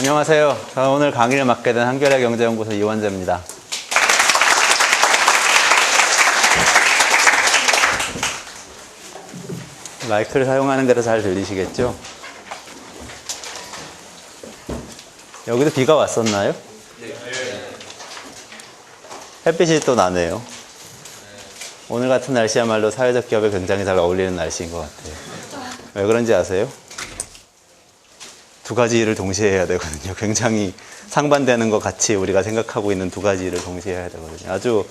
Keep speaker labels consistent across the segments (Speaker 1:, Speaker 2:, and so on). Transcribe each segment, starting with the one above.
Speaker 1: 안녕하세요. 저는 오늘 강의를 맡게 된 한겨레경제연구소 이원재입니다. 마이크를 사용하는 대로 잘 들리시겠죠? 여기도 비가 왔었나요? 햇빛이 또 나네요. 오늘 같은 날씨야말로 사회적 기업에 굉장히 잘 어울리는 날씨인 것 같아요. 왜 그런지 아세요? 두 가지 일을 동시에 해야 되거든요. 굉장히 상반되는 것 같이 우리가 생각하고 있는 두 가지 일을 동시에 해야 되거든요. 아주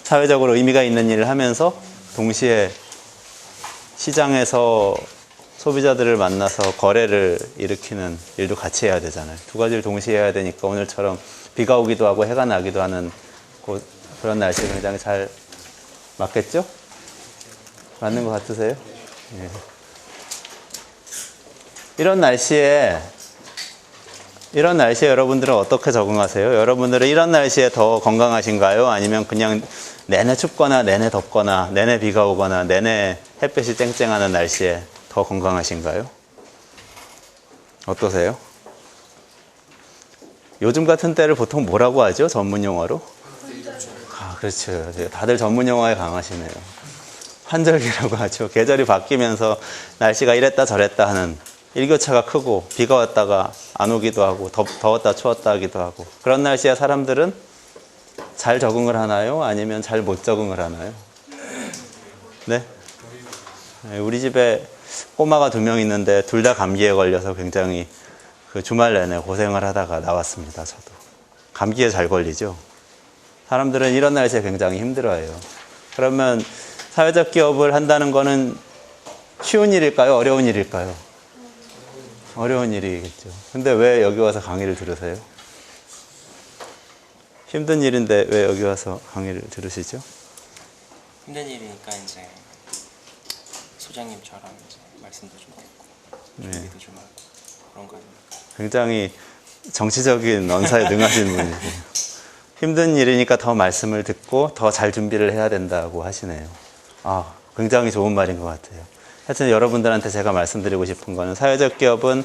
Speaker 1: 사회적으로 의미가 있는 일을 하면서 동시에 시장에서 소비자들을 만나서 거래를 일으키는 일도 같이 해야 되잖아요. 두 가지를 동시에 해야 되니까 오늘처럼 비가 오기도 하고 해가 나기도 하는 그런 날씨에 굉장히 잘 맞겠죠? 맞는 것 같으세요? 예. 이런 날씨에 여러분들은 어떻게 적응하세요? 여러분들은 이런 날씨에 더 건강하신가요? 아니면 그냥 내내 춥거나 내내 덥거나 내내 비가 오거나 내내 햇볕이 쨍쨍하는 날씨에 더 건강하신가요? 어떠세요? 요즘 같은 때를 보통 뭐라고 하죠? 전문 용어로? 그렇죠. 다들 전문 용어에 강하시네요. 환절기라고 하죠. 계절이 바뀌면서 날씨가 이랬다 저랬다 하는 일교차가 크고 비가 왔다가 안 오기도 하고 더웠다 추웠다 하기도 하고 그런 날씨에 사람들은 잘 적응을 하나요? 아니면 잘 못 적응을 하나요? 네? 우리 집에 꼬마가 2명 있는데 둘 다 감기에 걸려서 굉장히 그 주말 내내 고생을 하다가 나왔습니다. 저도. 감기에 잘 걸리죠? 사람들은 이런 날씨에 굉장히 힘들어해요. 그러면 사회적 기업을 한다는 거는 쉬운 일일까요? 어려운 일일까요? 어려운 일이겠죠. 근데 왜 여기 와서 강의를 들으세요? 힘든 일인데 왜 여기 와서 강의를 들으시죠?
Speaker 2: 힘든 일이니까 이제 소장님처럼 이제 말씀도 좀 듣고 준비도 좀 하고 그런 거 아닙니까?
Speaker 1: 굉장히 정치적인 언사에 능하신 분이세요. 힘든 일이니까 더 말씀을 듣고 더 잘 준비를 해야 된다고 하시네요. 굉장히 좋은 말인 것 같아요. 하여튼 여러분들한테 제가 말씀드리고 싶은 거는 사회적 기업은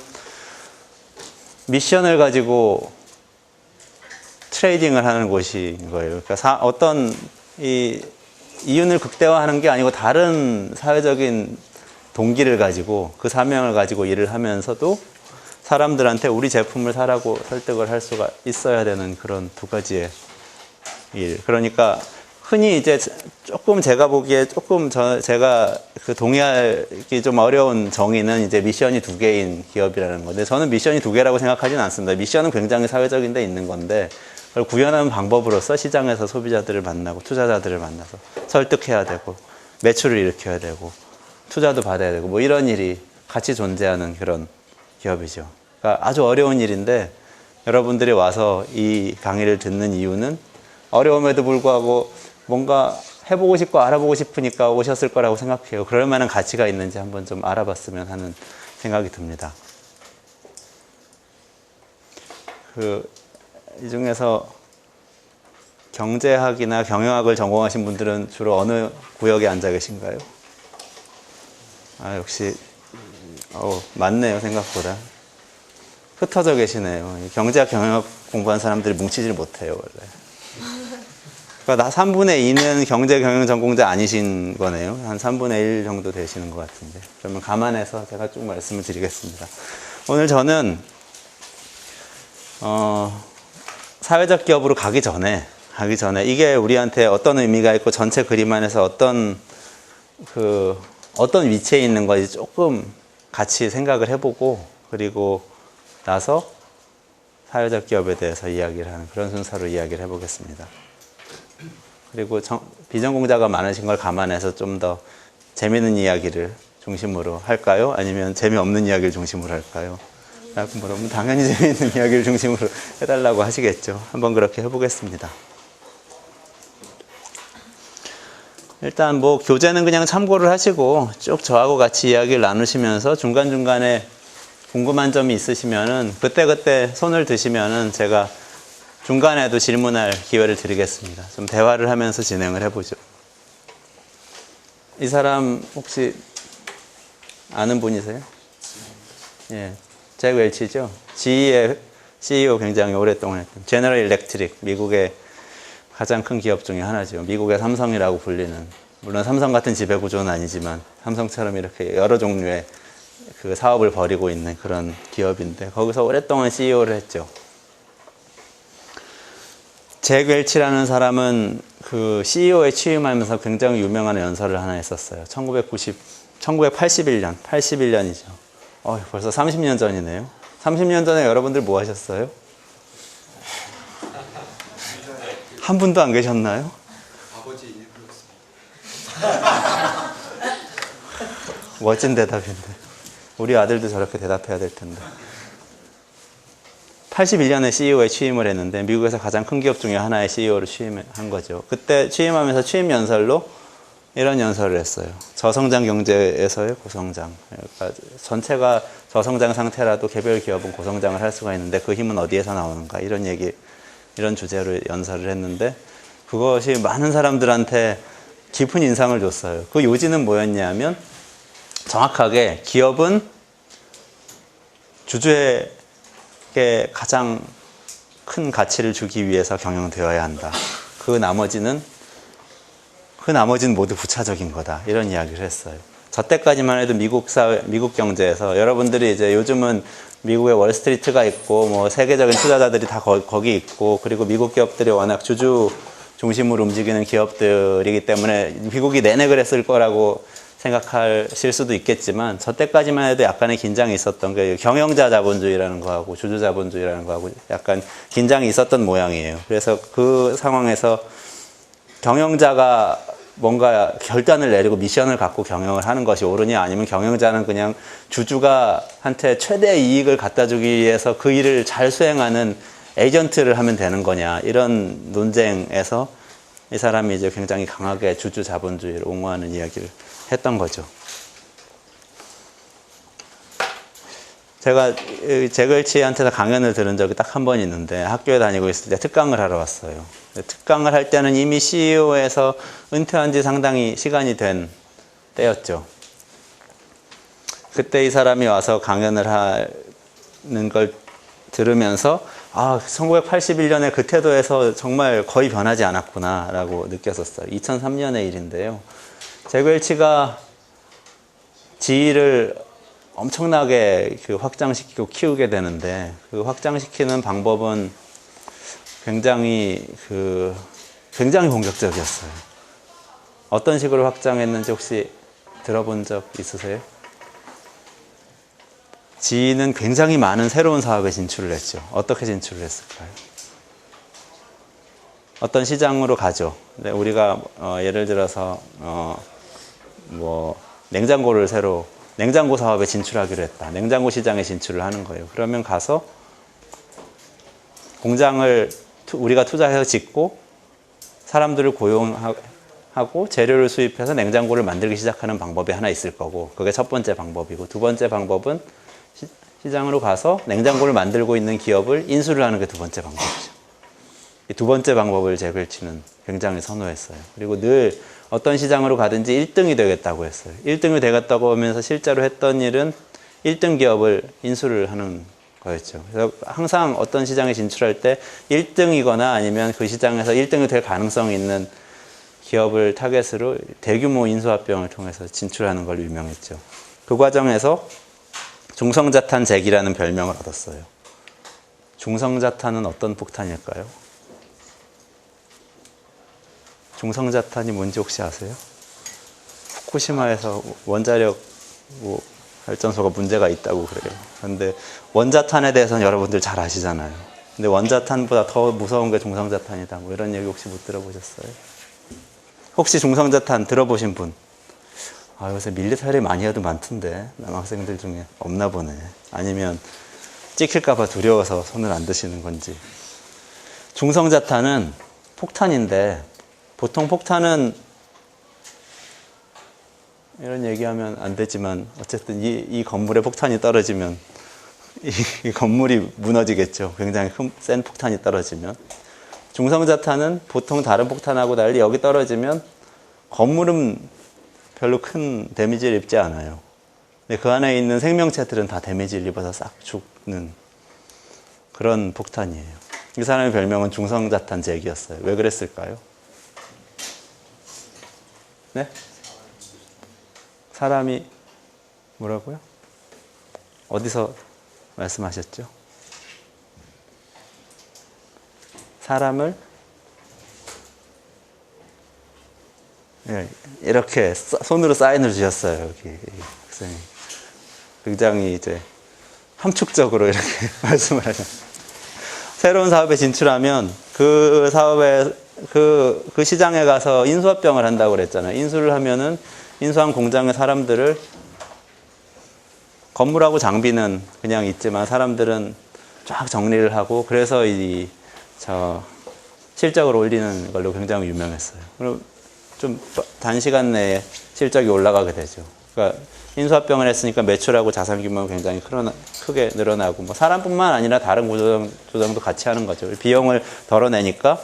Speaker 1: 미션을 가지고 트레이딩을 하는 곳인 거예요. 그러니까 어떤 이윤을 극대화하는 게 아니고 다른 사회적인 동기를 가지고 그 사명을 가지고 일을 하면서도 사람들한테 우리 제품을 사라고 설득을 할 수가 있어야 되는 그런 두 가지의 일. 그러니까 흔히 이제 조금 제가 보기에 제가 그 동의하기 좀 어려운 정의는 이제 미션이 2개인 기업이라는 건데 저는 미션이 2개라고 생각하지는 않습니다. 미션은 굉장히 사회적인 데 있는 건데 그걸 구현하는 방법으로서 시장에서 소비자들을 만나고 투자자들을 만나서 설득해야 되고 매출을 일으켜야 되고 투자도 받아야 되고 뭐 이런 일이 같이 존재하는 그런 기업이죠. 그러니까 아주 어려운 일인데 여러분들이 와서 이 강의를 듣는 이유는 어려움에도 불구하고 뭔가 해보고 싶고 알아보고 싶으니까 오셨을 거라고 생각해요. 그럴 만한 가치가 있는지 한번 좀 알아봤으면 하는 생각이 듭니다. 이 중에서 경제학이나 경영학을 전공하신 분들은 주로 어느 구역에 앉아 계신가요? 역시 많네요, 생각보다. 흩어져 계시네요. 경제학, 경영학 공부한 사람들이 뭉치질 못해요, 원래. 그러니까 3분의 2는 경제 경영 전공자 아니신 거네요. 한 3분의 1 정도 되시는 것 같은데. 그러면 감안해서 제가 쭉 말씀을 드리겠습니다. 오늘 저는 사회적 기업으로 가기 전에 이게 우리한테 어떤 의미가 있고 전체 그림 안에서 어떤 위치에 있는 건지 조금 같이 생각을 해보고 그리고 나서 사회적 기업에 대해서 이야기를 하는 그런 순서로 이야기를 해보겠습니다. 그리고 비전공자가 많으신 걸 감안해서 좀 더 재미있는 이야기를 중심으로 할까요? 아니면 재미없는 이야기를 중심으로 할까요? 라고 물어보면 당연히 재미있는 이야기를 중심으로 해달라고 하시겠죠. 한번 그렇게 해보겠습니다. 일단 교재는 그냥 참고를 하시고 쭉 저하고 같이 이야기를 나누시면서 중간중간에 궁금한 점이 있으시면은 그때 손을 드시면은 제가 중간에도 질문할 기회를 드리겠습니다. 좀 대화를 하면서 진행을 해보죠. 이 사람 혹시 아는 분이세요? 예, 잭 웰치죠? GE의 CEO 굉장히 오랫동안 했던 제너럴 일렉트릭, 미국의 가장 큰 기업 중에 하나죠. 미국의 삼성이라고 불리는, 물론 삼성 같은 지배구조는 아니지만 삼성처럼 이렇게 여러 종류의 그 사업을 벌이고 있는 그런 기업인데 거기서 오랫동안 CEO를 했죠. 잭 웰치라는 사람은 그 CEO에 취임하면서 굉장히 유명한 연설을 하나 했었어요. 1981년이죠. 벌써 30년 전이네요. 30년 전에 여러분들 뭐 하셨어요? 한 분도 안 계셨나요?
Speaker 2: 아버지 일부였습니다.
Speaker 1: 멋진 대답인데. 우리 아들도 저렇게 대답해야 될 텐데. 81년에 CEO에 취임을 했는데 미국에서 가장 큰 기업 중에 하나의 CEO로 취임한 거죠. 그때 취임하면서 취임 연설로 이런 연설을 했어요. 저성장 경제에서의 고성장. 그러니까 전체가 저성장 상태라도 개별 기업은 고성장을 할 수가 있는데 그 힘은 어디에서 나오는가 이런 주제로 연설을 했는데 그것이 많은 사람들한테 깊은 인상을 줬어요. 그 요지는 뭐였냐면 정확하게 기업은 주주에게 가장 큰 가치를 주기 위해서 경영되어야 한다. 그 나머지는 모두 부차적인 거다. 이런 이야기를 했어요. 저 때까지만 해도 미국 경제에서 여러분들이 이제 요즘은 미국의 월스트리트가 있고 뭐 세계적인 투자자들이 다 거기 있고 그리고 미국 기업들이 워낙 주주 중심으로 움직이는 기업들이기 때문에 미국이 내내 그랬을 거라고 생각하실 수도 있겠지만 저 때까지만 해도 약간의 긴장이 있었던 게 경영자 자본주의라는 거하고 주주 자본주의라는 거하고 약간 긴장이 있었던 모양이에요. 그래서 그 상황에서 경영자가 뭔가 결단을 내리고 미션을 갖고 경영을 하는 것이 옳으냐 아니면 경영자는 그냥 주주가 한테 최대 이익을 갖다 주기 위해서 그 일을 잘 수행하는 에이전트를 하면 되는 거냐 이런 논쟁에서 이 사람이 이제 굉장히 강하게 주주 자본주의를 옹호하는 이야기를 했던 거죠. 제가 제글치한테서 강연을 들은 적이 딱 한 번 있는데 학교에 다니고 있을 때 특강을 하러 왔어요. 특강을 할 때는 이미 CEO에서 은퇴한 지 상당히 시간이 된 때였죠. 그때 이 사람이 와서 강연을 하는 걸 들으면서 1981년에 그 태도에서 정말 거의 변하지 않았구나 라고 느꼈었어요. 2003년의 일인데요. 잭웰치가 지위를 엄청나게 확장시키고 키우게 되는데 그 확장시키는 방법은 굉장히 공격적이었어요. 어떤 식으로 확장했는지 혹시 들어본 적 있으세요? 지인은 굉장히 많은 새로운 사업에 진출을 했죠. 어떻게 진출을 했을까요? 어떤 시장으로 가죠. 우리가 예를 들어서 냉장고 사업에 진출하기로 했다. 냉장고 시장에 진출을 하는 거예요. 그러면 가서 공장을 우리가 투자해서 짓고 사람들을 고용하고 재료를 수입해서 냉장고를 만들기 시작하는 방법이 하나 있을 거고 그게 첫 번째 방법이고 두 번째 방법은 시장으로 가서 냉장고를 만들고 있는 기업을 인수를 하는 게 두 번째 방법이죠. 이 두 번째 방법을 잭웰치는 굉장히 선호했어요. 그리고 늘 어떤 시장으로 가든지 1등이 되겠다고 했어요. 1등이 되겠다고 하면서 실제로 했던 일은 1등 기업을 인수를 하는 거였죠. 그래서 항상 어떤 시장에 진출할 때 1등이거나 아니면 그 시장에서 1등이 될 가능성이 있는 기업을 타겟으로 대규모 인수합병을 통해서 진출하는 걸로 유명했죠. 그 과정에서 중성자탄 잭이라는 별명을 얻었어요. 중성자탄은 어떤 폭탄일까요? 중성자탄이 뭔지 혹시 아세요? 후쿠시마에서 원자력 발전소가 문제가 있다고 그래요. 그런데 원자탄에 대해서는 여러분들 잘 아시잖아요. 근데 원자탄보다 더 무서운 게 중성자탄이다. 뭐 이런 얘기 혹시 못 들어보셨어요? 혹시 중성자탄 들어보신 분? 요새 밀리터리 마니아도 많던데 남학생들 중에 없나 보네. 아니면 찍힐까봐 두려워서 손을 안 드시는 건지. 중성자탄은 폭탄인데 보통 폭탄은 이런 얘기하면 안 되지만 어쨌든 이 건물에 폭탄이 떨어지면 이 건물이 무너지겠죠. 굉장히 센 폭탄이 떨어지면. 중성자탄은 보통 다른 폭탄하고 달리 여기 떨어지면 건물은 별로 큰 데미지를 입지 않아요. 근데 그 안에 있는 생명체들은 다 데미지를 입어서 싹 죽는 그런 폭탄이에요. 이 사람의 별명은 중성자탄 잭이었어요. 왜 그랬을까요? 네? 사람이 뭐라고요? 어디서 말씀하셨죠? 사람을 이렇게 손으로 사인을 주셨어요. 여기 학생이 굉장히 이제 함축적으로 이렇게 말씀을 하셨어요. 새로운 사업에 진출하면 그 사업에 그 시장에 가서 인수합병을 한다고 그랬잖아요. 인수를 하면은 인수한 공장의 사람들을 건물하고 장비는 그냥 있지만 사람들은 쫙 정리를 하고 그래서 실적을 올리는 걸로 굉장히 유명했어요. 그럼 좀 단시간 내에 실적이 올라가게 되죠. 그러니까 인수합병을 했으니까 매출하고 자산 규모가 굉장히 크게 늘어나고 뭐 사람뿐만 아니라 다른 구조조정도 같이 하는 거죠. 비용을 덜어내니까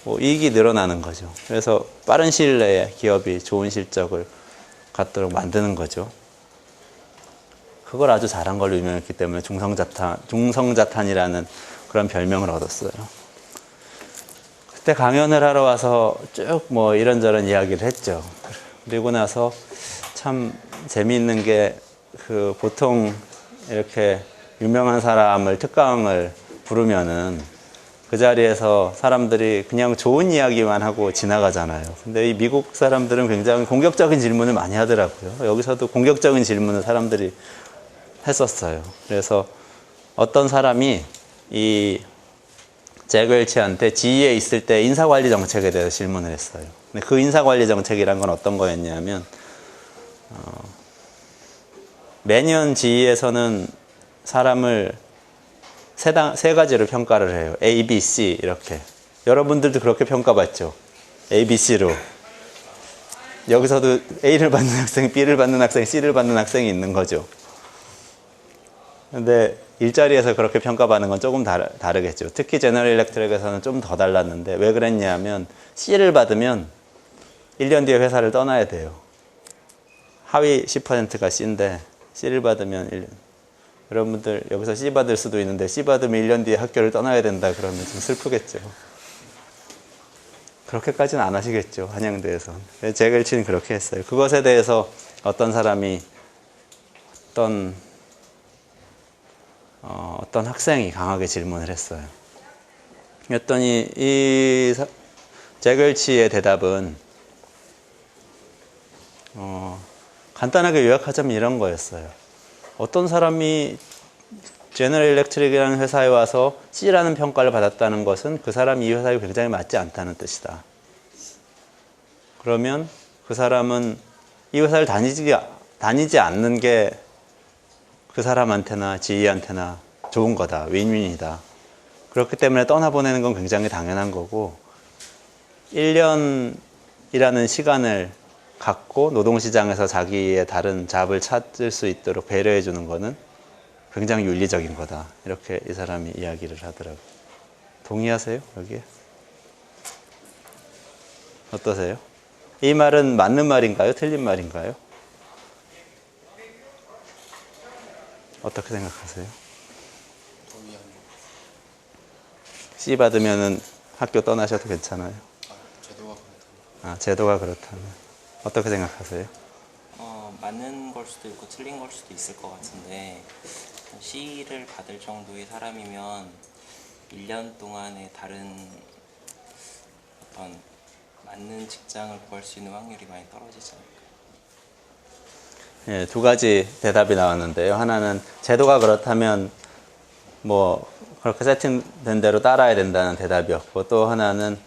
Speaker 1: 뭐 이익이 늘어나는 거죠. 그래서 빠른 시일 내에 기업이 좋은 실적을 갖도록 만드는 거죠. 그걸 아주 잘한 걸로 유명했기 때문에 중성자탄이라는 그런 별명을 얻었어요. 그때 강연을 하러 와서 쭉 뭐 이런저런 이야기를 했죠. 그리고 나서 참 재미있는 게 보통 이렇게 유명한 사람을 특강을 부르면은 그 자리에서 사람들이 그냥 좋은 이야기만 하고 지나가잖아요. 근데 이 미국 사람들은 굉장히 공격적인 질문을 많이 하더라고요. 여기서도 공격적인 질문을 사람들이 했었어요. 그래서 어떤 사람이 이 잭 웰치한테 GE에 있을 때 인사관리 정책에 대해서 질문을 했어요. 근데 그 인사관리 정책이란 건 어떤 거였냐면 매년 GE에서는 사람을 세 가지로 평가를 해요. A, B, C 이렇게. 여러분들도 그렇게 평가받죠. A, B, C로. 여기서도 A를 받는 학생, B를 받는 학생, C를 받는 학생이 있는 거죠. 근데 일자리에서 그렇게 평가받는 건 조금 다르겠죠. 특히 제너럴 일렉트릭에서는 좀 더 달랐는데 왜 그랬냐면 C를 받으면 1년 뒤에 회사를 떠나야 돼요. 하위 10%가 C인데 C를 받으면 1년. 여러분들 여기서 C 받을 수도 있는데 C 받으면 1년 뒤에 학교를 떠나야 된다 그러면 좀 슬프겠죠. 그렇게까지는 안 하시겠죠. 한양대에서. 잭 웰치는 그렇게 했어요. 그것에 대해서 어떤 사람이 어떤 학생이 강하게 질문을 했어요. 그랬더니 이 잭 웰치의 대답은 간단하게 요약하자면 이런 거였어요. 어떤 사람이 제너럴 일렉트릭이라는 회사에 와서 C라는 평가를 받았다는 것은 그 사람이 이 회사에 굉장히 맞지 않다는 뜻이다. 그러면 그 사람은 이 회사를 다니지 않는 게 그 사람한테나 GE한테나 좋은 거다. 윈윈이다. 그렇기 때문에 떠나보내는 건 굉장히 당연한 거고 1년이라는 시간을 갖고 노동시장에서 자기의 다른 잡을 찾을 수 있도록 배려해 주는 거는 굉장히 윤리적인 거다. 이렇게 이 사람이 이야기를 하더라고요. 동의하세요? 여기에? 어떠세요? 이 말은 맞는 말인가요? 틀린 말인가요? 어떻게 생각하세요? C 받으면은 학교 떠나셔도 괜찮아요?
Speaker 2: 제도가 그렇다면.
Speaker 1: 제도가 그렇다면. 어떻게 생각하세요?
Speaker 3: 맞는 걸 수도 있고 틀린 걸 수도 있을 것 같은데 C를 받을 정도의 사람이면 1년 동안에 다른 어떤 맞는 직장을 구할 수 있는 확률이 많이 떨어지지 않을까요?
Speaker 1: 예, 두 가지 대답이 나왔는데요. 하나는 제도가 그렇다면 뭐 그렇게 세팅된 대로 따라야 된다는 대답이었고 또 하나는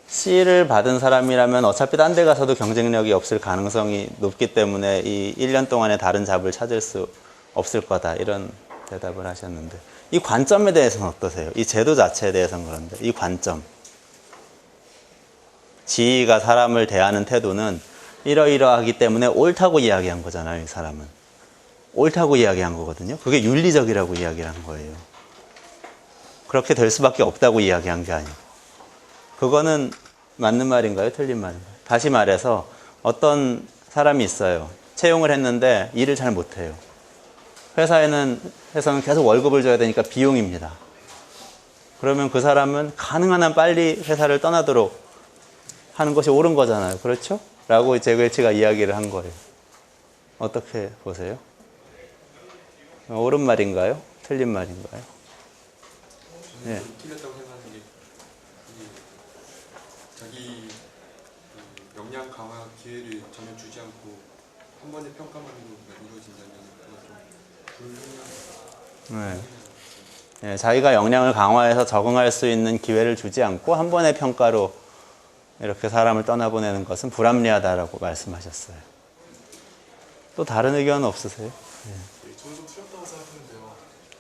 Speaker 1: C를 받은 사람이라면 어차피 딴 데 가서도 경쟁력이 없을 가능성이 높기 때문에 이 1년 동안에 다른 잡을 찾을 수 없을 거다. 이런 대답을 하셨는데 이 관점에 대해서는 어떠세요? 이 제도 자체에 대해서는 그런데 이 관점. 지위가 사람을 대하는 태도는 이러이러하기 때문에 옳다고 이야기한 거잖아요. 이 사람은. 옳다고 이야기한 거거든요. 그게 윤리적이라고 이야기한 거예요. 그렇게 될 수밖에 없다고 이야기한 게 아니고. 그거는 맞는 말인가요? 틀린 말인가요? 다시 말해서 어떤 사람이 있어요. 채용을 했는데 일을 잘 못해요. 회사에서는 계속 월급을 줘야 되니까 비용입니다. 그러면 그 사람은 가능한 한 빨리 회사를 떠나도록 하는 것이 옳은 거잖아요. 그렇죠? 라고 제글치가 이야기를 한 거예요. 어떻게 보세요? 옳은 말인가요? 틀린 말인가요? 네.
Speaker 2: 틀렸다고 생각하는 게 이게 자기 역량 강화 기회를 전혀 주지 않고 한 번의 평가만으로 이루어진다면 그건 좀 불분명한.
Speaker 1: 네, 자기가 역량을 강화해서 적응할 수 있는 기회를 주지 않고 한 번의 평가로 이렇게 사람을 떠나보내는 것은 불합리하다라고 말씀하셨어요. 또 다른 의견 없으세요?
Speaker 4: 저는 좀 틀렸다고 생각하는데요.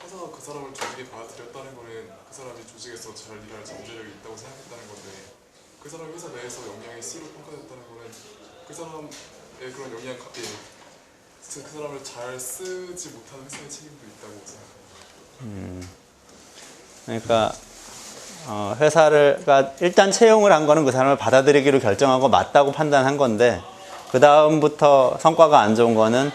Speaker 4: 회사가 그 사람을 조직에 받아들였다는 거는 그 사람이 조직에서 잘 일할 잠재력이 있다고 생각했다는 건데, 그 사람이 회사 내에서 역량이 C로 평가됐다는 거는 그 사람의 그런 역량, 그 사람을 잘 쓰지 못하는 회사의 책임도 있다고 생각합니다.
Speaker 1: 그러니까 회사가 일단 채용을 한 거는 그 사람을 받아들이기로 결정하고 맞다고 판단한 건데, 그 다음부터 성과가 안 좋은 거는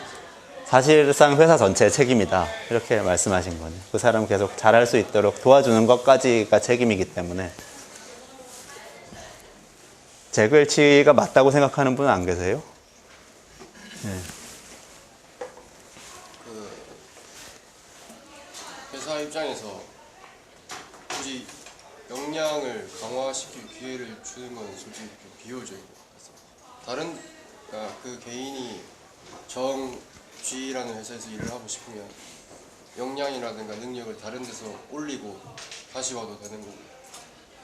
Speaker 1: 사실상 회사 전체의 책임이다, 이렇게 말씀하신 거네요. 그 사람 계속 잘할 수 있도록 도와주는 것까지가 책임이기 때문에. 제글치가 맞다고 생각하는 분은 안 계세요? 네.
Speaker 5: 회사 입장에서 굳이 역량을 강화시킬 기회를 주는 건 솔직히 좀 비효율적인 것 같습니다. 다른 그러니까 그 개인이 정쥐라는 회사에서 일을 하고 싶으면 역량이라든가 능력을 다른 데서 올리고 다시 와도 되는 거고,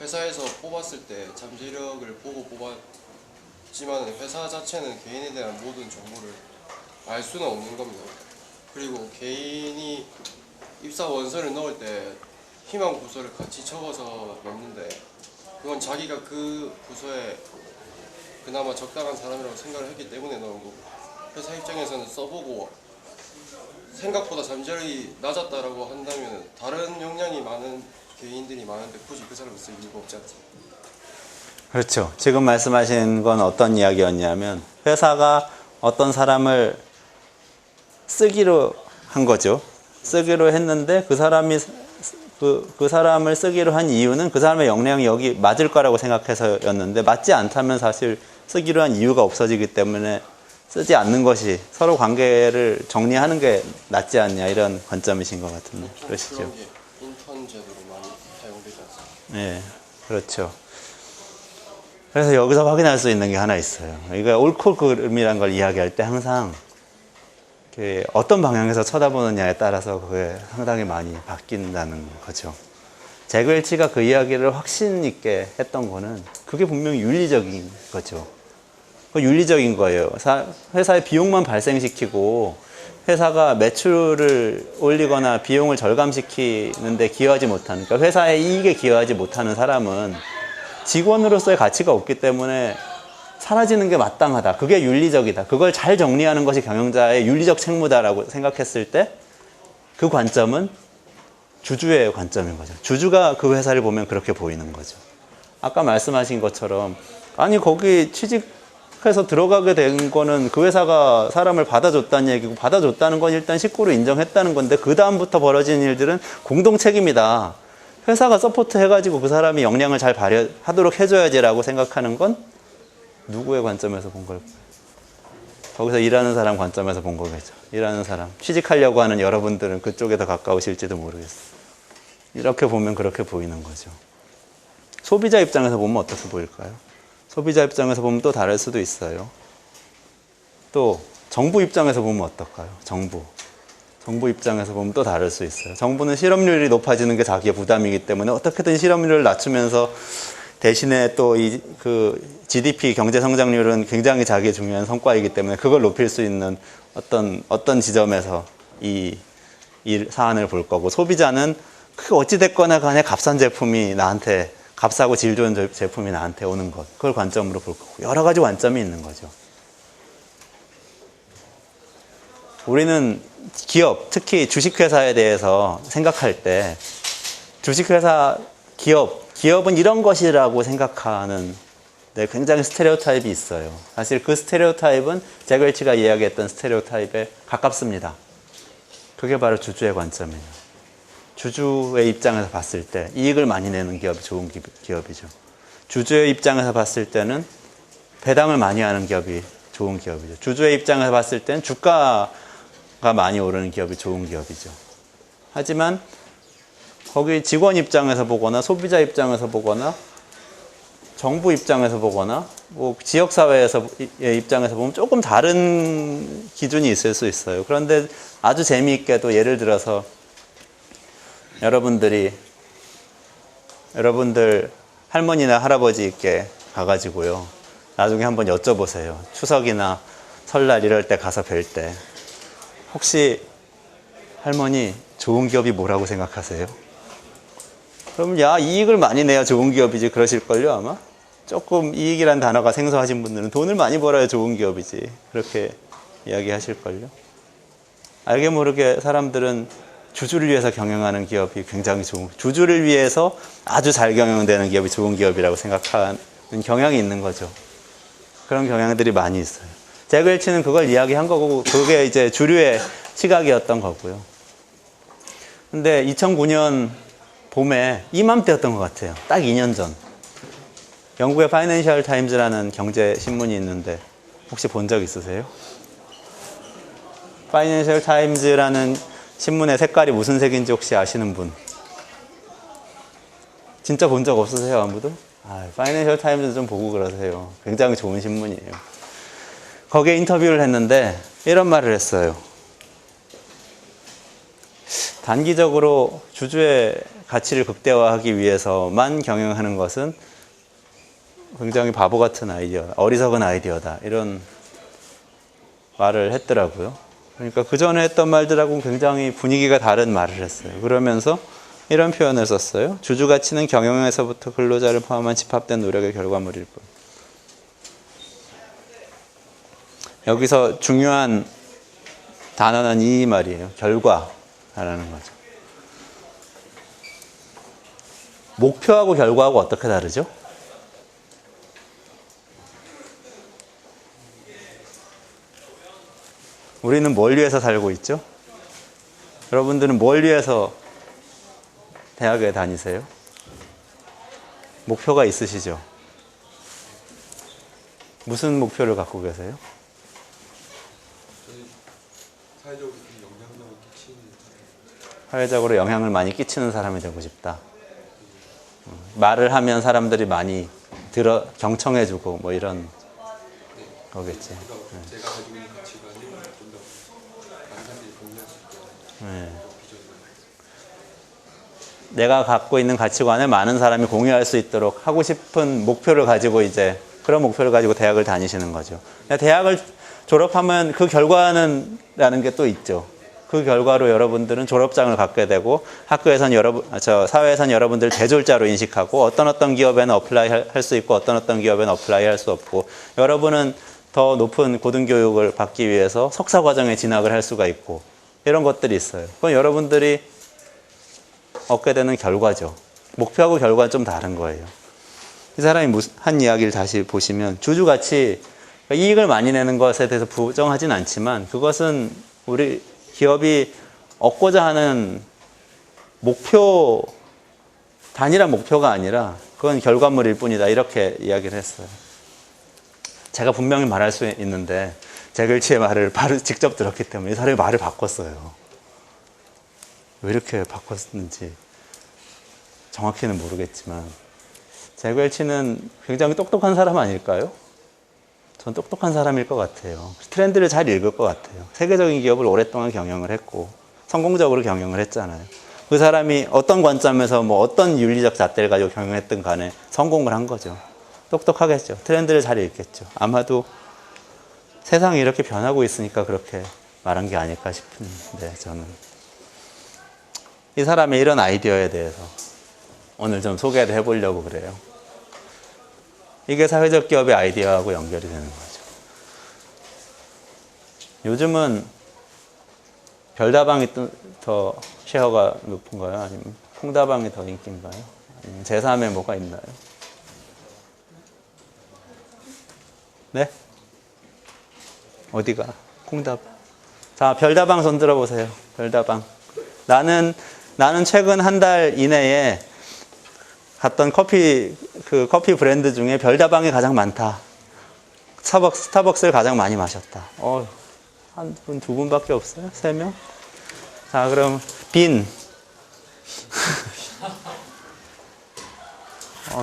Speaker 5: 회사에서 뽑았을 때 잠재력을 보고 뽑았지만 회사 자체는 개인에 대한 모든 정보를 알 수는 없는 겁니다. 그리고 개인이 입사 원서를 넣을 때 희망 부서를 같이 적어서 넣는데, 그건 자기가 그 부서에 그나마 적당한 사람이라고 생각을 했기 때문에 넣은 거고, 회사 입장에서는 써보고 생각보다 잠재력이 낮았다라고 한다면 다른 역량이 많은 개인들이 많은데 굳이 그 사람을 쓸 이유가 없지 않습니까?
Speaker 1: 그렇죠. 지금 말씀하신 건 어떤 이야기였냐면, 회사가 어떤 사람을 쓰기로 한 거죠. 쓰기로 했는데 그 사람이 그 사람을 쓰기로 한 이유는 그 사람의 역량이 여기 맞을 거라고 생각해서였는데, 맞지 않다면 사실 쓰기로 한 이유가 없어지기 때문에 쓰지 않는 것이 서로 관계를 정리하는 게 낫지 않냐, 이런 관점이신 것 같은데, 그러시죠?
Speaker 5: 그런 게 인턴 제도로 많이 사용되지 않습니까?
Speaker 1: 네, 그렇죠. 그래서 여기서 확인할 수 있는 게 하나 있어요. 이거 옳고 그름이란 걸 이야기할 때 항상 어떤 방향에서 쳐다보느냐에 따라서 그게 상당히 많이 바뀐다는 거죠. 제글치가 그 이야기를 확신 있게 했던 거는 그게 분명히 윤리적인 거죠. 그 윤리적인 거예요. 회사의 비용만 발생시키고 회사가 매출을 올리거나 비용을 절감시키는데 기여하지 못하는, 그러니까 회사의 이익에 기여하지 못하는 사람은 직원으로서의 가치가 없기 때문에 사라지는 게 마땅하다. 그게 윤리적이다. 그걸 잘 정리하는 것이 경영자의 윤리적 책무다라고 생각했을 때, 그 관점은 주주의 관점인 거죠. 주주가 그 회사를 보면 그렇게 보이는 거죠. 아까 말씀하신 것처럼, 아니 거기 취직해서 들어가게 된 거는 그 회사가 사람을 받아줬다는 얘기고, 받아줬다는 건 일단 식구로 인정했다는 건데, 그 다음부터 벌어진 일들은 공동 책임이다. 회사가 서포트 해가지고 그 사람이 역량을 잘 발휘하도록 해줘야지라고 생각하는 건 누구의 관점에서 본 걸까요? 거기서 일하는 사람 관점에서 본 거겠죠. 일하는 사람. 취직하려고 하는 여러분들은 그쪽에 더 가까우실지도 모르겠어요. 이렇게 보면 그렇게 보이는 거죠. 소비자 입장에서 보면 어떻게 보일까요? 소비자 입장에서 보면 또 다를 수도 있어요. 또 정부 입장에서 보면 어떨까요? 정부 입장에서 보면 또 다를 수 있어요. 정부는 실업률이 높아지는 게 자기의 부담이기 때문에 어떻게든 실업률을 낮추면서, 대신에 또 그 GDP 경제 성장률은 굉장히 자기의 중요한 성과이기 때문에 그걸 높일 수 있는 어떤 지점에서 이 사안을 볼 거고, 소비자는 그 어찌됐거나 간에 값싼 제품이 나한테, 값싸고 질 좋은 제품이 나한테 오는 것, 그걸 관점으로 볼 거고, 여러 가지 관점이 있는 거죠. 우리는 기업, 특히 주식회사에 대해서 생각할 때, 주식회사, 기업은 이런 것이라고 생각하는 굉장히 스테레오타입이 있어요. 사실 그 스테레오타입은 제글치가 이야기했던 스테레오타입에 가깝습니다. 그게 바로 주주의 관점이에요. 주주의 입장에서 봤을 때 이익을 많이 내는 기업이 좋은 기업이죠. 주주의 입장에서 봤을 때는 배당을 많이 하는 기업이 좋은 기업이죠. 주주의 입장에서 봤을 때는 주가가 많이 오르는 기업이 좋은 기업이죠. 하지만 거기 직원 입장에서 보거나 소비자 입장에서 보거나 정부 입장에서 보거나 뭐 지역사회에서의 입장에서 보면 조금 다른 기준이 있을 수 있어요. 그런데 아주 재미있게도 예를 들어서 여러분들 할머니나 할아버지께 가가지고요. 나중에 한번 여쭤보세요. 추석이나 설날 이럴 때 가서 뵐 때 혹시 할머니 좋은 기업이 뭐라고 생각하세요? 그럼 야 이익을 많이 내야 좋은 기업이지 그러실걸요 아마? 조금 이익이란 단어가 생소하신 분들은 돈을 많이 벌어야 좋은 기업이지 그렇게 이야기하실걸요? 알게 모르게 사람들은 주주를 위해서 경영하는 기업이 굉장히 좋은, 주주를 위해서 아주 잘 경영되는 기업이 좋은 기업이라고 생각하는 경향이 있는 거죠. 그런 경향들이 많이 있어요. 잭 웰치는 그걸 이야기한 거고 그게 이제 주류의 시각이었던 거고요. 근데 2009년 봄에 이맘때였던 것 같아요. 딱 2년 전. 영국의 파이낸셜 타임즈라는 경제 신문이 있는데 혹시 본 적 있으세요? 파이낸셜 타임즈라는 신문의 색깔이 무슨 색인지 혹시 아시는 분? 진짜 본 적 없으세요, 아무도? 파이낸셜 타임즈 좀 보고 그러세요. 굉장히 좋은 신문이에요. 거기에 인터뷰를 했는데 이런 말을 했어요. 단기적으로 주주의 가치를 극대화하기 위해서만 경영하는 것은 굉장히 바보 같은 아이디어, 어리석은 아이디어다. 이런 말을 했더라고요. 그러니까 그 전에 했던 말들하고는 굉장히 분위기가 다른 말을 했어요. 그러면서 이런 표현을 썼어요. 주주 가치는 경영에서부터 근로자를 포함한 집합된 노력의 결과물일 뿐. 여기서 중요한 단어는 이 말이에요. 결과라는 거죠. 목표하고 결과하고 어떻게 다르죠? 우리는 뭘 위해서 살고 있죠? 여러분들은 뭘 위해서 대학에 다니세요? 목표가 있으시죠? 무슨 목표를 갖고 계세요?
Speaker 4: 사회적으로 영향력을 끼치는
Speaker 1: 사회적으로 영향을 많이 끼치는 사람이 되고 싶다. 말을 하면 사람들이 많이 경청해주고 뭐 이런 거겠지.
Speaker 4: 제가 가지고 있는 가치관이 좀 더 많은 사람들이 공유할 수 있게
Speaker 1: 네. 내가 갖고 있는 가치관을 많은 사람이 공유할 수 있도록 하고 싶은 목표를 가지고 이제 그런 목표를 가지고 대학을 다니시는 거죠. 대학을 졸업하면 그 결과는 라는 게 또 있죠. 그 결과로 여러분들은 졸업장을 갖게 되고 학교에선 사회에선 여러분들 대졸자로 인식하고 어떤 기업에는 어플라이 할 수 있고 어떤 기업에는 어플라이 할 수 없고 여러분은 더 높은 고등교육을 받기 위해서 석사 과정에 진학을 할 수가 있고 이런 것들이 있어요. 그건 여러분들이 얻게 되는 결과죠. 목표하고 결과는 좀 다른 거예요. 이 사람이 한 이야기를 다시 보시면 주주가치, 이익을 많이 내는 것에 대해서 부정하진 않지만 그것은 우리 기업이 얻고자 하는 단일한 목표가 아니라 그건 결과물일 뿐이다. 이렇게 이야기를 했어요. 제가 분명히 말할 수 있는데 잭 웰치의 말을 바로 직접 들었기 때문에 이 사람이 말을 바꿨어요. 왜 이렇게 바꿨는지 정확히는 모르겠지만 잭 웰치는 굉장히 똑똑한 사람 아닐까요? 전 똑똑한 사람일 것 같아요. 트렌드를 잘 읽을 것 같아요. 세계적인 기업을 오랫동안 경영을 했고 성공적으로 경영을 했잖아요. 그 사람이 어떤 관점에서 뭐 어떤 윤리적 잣대를 가지고 경영했든 간에 성공을 한 거죠. 똑똑하겠죠. 트렌드를 잘 읽겠죠. 아마도 세상이 이렇게 변하고 있으니까 그렇게 말한 게 아닐까 싶은데 저는 이 사람의 이런 아이디어에 대해서 오늘 좀 소개를 해보려고 그래요. 이게 사회적 기업의 아이디어하고 연결이 되는 거죠. 요즘은 별다방이 더 쉐어가 높은가요? 아니면 콩다방이 더 인기인가요? 아니면 제3에 뭐가 있나요? 네? 어디가? 콩다방. 자, 별다방 손 들어보세요. 별다방. 나는 나는 최근 한 달 이내에 갔던 커피 브랜드 중에 별다방이 가장 많다. 스타벅스를 가장 많이 마셨다. 한 분, 두 분밖에 없어요? 세 명? 자, 그럼 빈.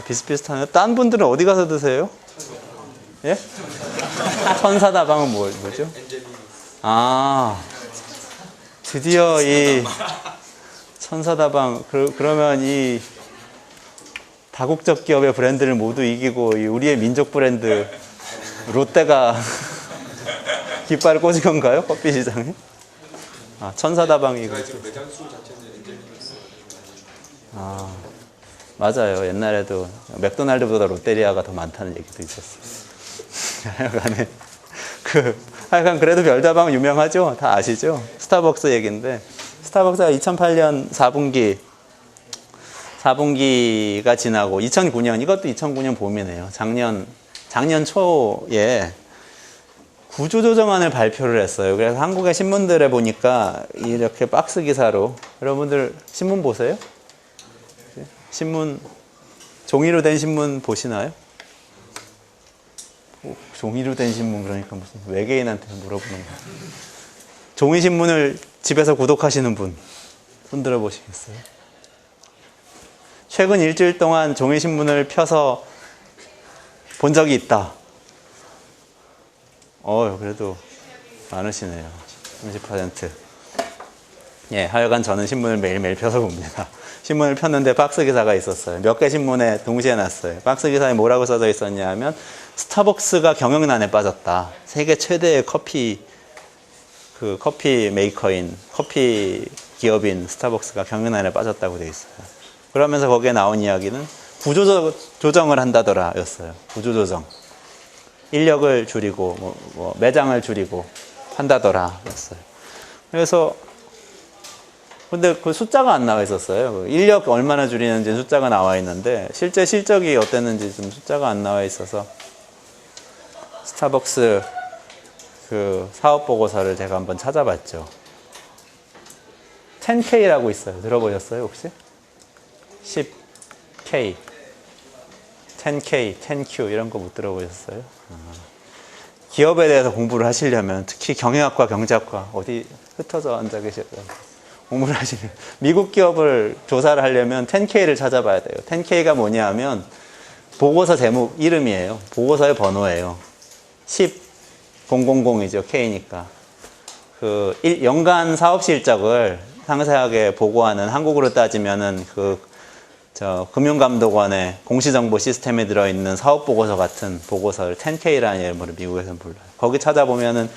Speaker 1: 비슷비슷하네요. 딴 분들은 어디 가서 드세요? 예? 천사다방은 뭐죠? 아, 드디어 이 천사다방, 그러면 이 다국적 기업의 브랜드를 모두 이기고 이 우리의 민족 브랜드 롯데가 깃발을 꽂은 건가요? 커피 시장에? 천사다방이고. 맞아요. 옛날에도 맥도날드보다 롯데리아가 더 많다는 얘기도 있었어요. 하여간 그래도 별다방은 유명하죠? 다 아시죠? 스타벅스 얘기인데, 스타벅스가 2008년 4분기가 지나고 2009년, 이것도 2009년 봄이네요. 작년 초에 구조조정안을 발표를 했어요. 그래서 한국의 신문들에 보니까 이렇게 박스 기사로, 여러분들 신문 보세요? 신문, 종이로 된 신문 보시나요? 종이로 된 신문, 그러니까 무슨 외계인한테 물어보는 거예요. 종이 신문을 집에서 구독하시는 분, 손 들어 보시겠어요? 최근 일주일 동안 종이 신문을 펴서 본 적이 있다. 그래도 많으시네요. 30%. 예, 하여간 저는 신문을 매일매일 펴서 봅니다. 신문을 폈는데 박스 기사가 있었어요. 몇 개 신문에 동시에 났어요. 박스 기사에 뭐라고 써져 있었냐 하면, 스타벅스가 경영난에 빠졌다. 세계 최대의 커피 메이커인, 커피 기업인 스타벅스가 경영난에 빠졌다고 돼 있어요. 그러면서 거기에 나온 이야기는 구조조정을 한다더라 였어요. 구조조정. 인력을 줄이고, 매장을 줄이고 한다더라 였어요. 그래서 근데 그 숫자가 안 나와 있었어요. 인력 얼마나 줄이는지 숫자가 나와 있는데 실제 실적이 어땠는지 좀 숫자가 안 나와 있어서 스타벅스 그 사업 보고서를 제가 한번 찾아봤죠. 10K라고 있어요. 들어보셨어요 혹시? 10K, 10K, 10Q 이런 거 못 들어보셨어요? 기업에 대해서 공부를 하시려면 특히 경영학과, 경제학과 어디 흩어져 앉아 계셔요. 공부를 하시면 미국 기업을 조사를 하려면 10K를 찾아봐야 돼요. 10K가 뭐냐 하면 보고서 제목 이름이에요. 보고서의 번호예요. 10,000이죠. K니까. 연간 사업 실적을 상세하게 보고하는, 한국으로 따지면은 금융감독원의 공시정보 시스템에 들어있는 사업보고서 같은 보고서를 10K라는 이름으로 미국에서는 불러요. 거기 찾아보면은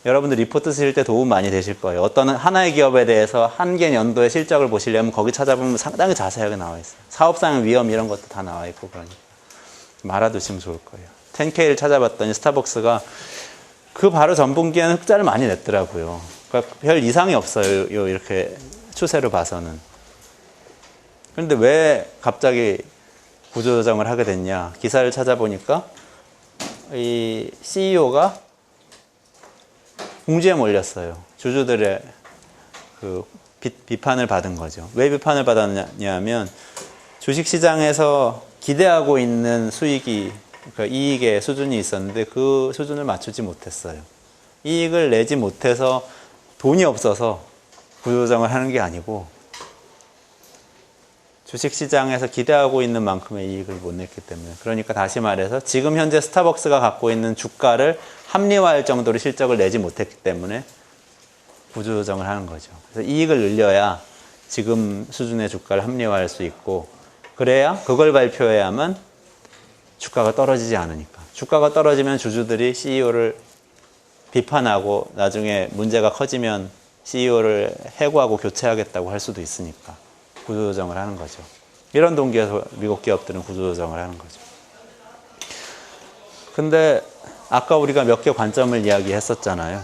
Speaker 1: 여러분들 리포트 쓰실 때 도움 많이 되실 거예요. 어떤 하나의 기업에 대해서 한 개 연도의 실적을 보시려면 거기 찾아보면 상당히 자세하게 나와 있어요. 사업상 위험 이런 것도 다 나와 있고, 그러니까 말아두시면 좋을 거예요. 10K를 찾아봤더니 스타벅스가 그 바로 전분기에는 흑자를 많이 냈더라고요. 그러니까 별 이상이 없어요. 이렇게 추세로 봐서는. 그런데 왜 갑자기 구조조정을 하게 됐냐? 기사를 찾아보니까 이 CEO가 궁지에 몰렸어요. 주주들의 비판을 받은 거죠. 왜 비판을 받았냐 하면 주식시장에서 기대하고 있는 수익이, 그러니까 이익의 수준이 있었는데 그 수준을 맞추지 못했어요. 이익을 내지 못해서 돈이 없어서 구조조정을 하는 게 아니고 주식시장에서 기대하고 있는 만큼의 이익을 못 냈기 때문에. 그러니까 다시 말해서 지금 현재 스타벅스가 갖고 있는 주가를 합리화할 정도로 실적을 내지 못했기 때문에 구조조정을 하는 거죠. 그래서 이익을 늘려야 지금 수준의 주가를 합리화할 수 있고, 그래야 그걸 발표해야만 주가가 떨어지지 않으니까. 주가가 떨어지면 주주들이 CEO를 비판하고 나중에 문제가 커지면 CEO를 해고하고 교체하겠다고 할 수도 있으니까 구조조정을 하는 거죠. 이런 동기에서 미국 기업들은 구조조정을 하는 거죠. 근데 아까 우리가 몇 개 관점을 이야기했었잖아요.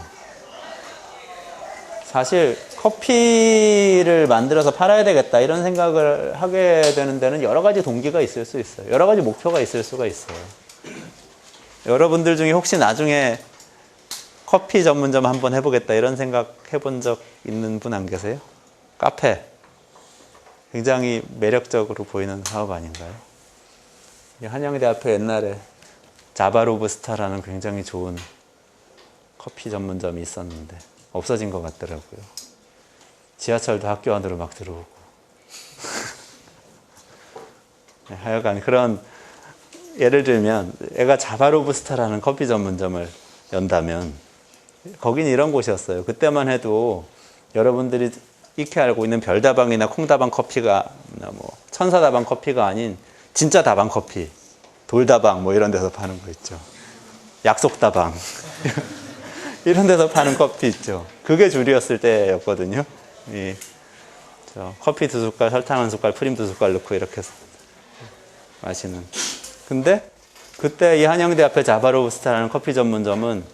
Speaker 1: 사실 커피를 만들어서 팔아야 되겠다 이런 생각을 하게 되는 데는 여러 가지 동기가 있을 수 있어요. 여러 가지 목표가 있을 수가 있어요. 여러분들 중에 혹시 나중에 커피 전문점 한번 해보겠다 이런 생각 해본 적 있는 분 안 계세요? 카페. 굉장히 매력적으로 보이는 사업 아닌가요? 이 한양대 앞에 옛날에 자바로브스타라는 굉장히 좋은 커피 전문점이 있었는데 없어진 것 같더라고요. 지하철도 학교 안으로 막 들어오고. 네, 하여간 그런, 예를 들면 애가 자바로브스타라는 커피 전문점을 연다면 거긴 이런 곳이었어요. 그때만 해도 여러분들이 익히 알고 있는 별다방이나 콩다방 커피가 뭐 천사다방 커피가 아닌 진짜 다방 커피, 돌다방 뭐 이런 데서 파는 거 있죠. 약속다방 이런 데서 파는 커피 있죠. 그게 줄이었을 때였거든요. 커피 2숟갈, 설탕 1숟갈, 프림 2숟갈 넣고 이렇게 해서 마시는. 근데 그때 이 한양대 앞에 자바로브스타라는 커피 전문점은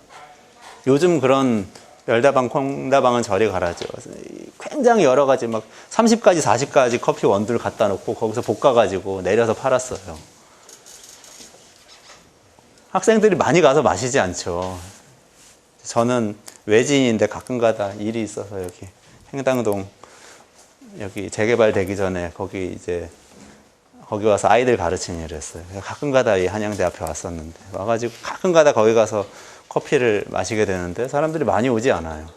Speaker 1: 요즘 그런 별다방, 콩다방은 저리 가라죠. 굉장히 여러 가지 막 30가지, 40가지 커피 원두를 갖다 놓고 거기서 볶아가지고 내려서 팔았어요. 학생들이 많이 가서 마시지 않죠. 저는 외지인인데 가끔가다 일이 있어서 여기 행당동 여기 재개발되기 전에 거기 와서 아이들 가르치는 일을 했어요. 가끔가다 이 한양대 앞에 왔었는데 와가지고 가끔가다 거기 가서 커피를 마시게 되는데 사람들이 많이 오지 않아요.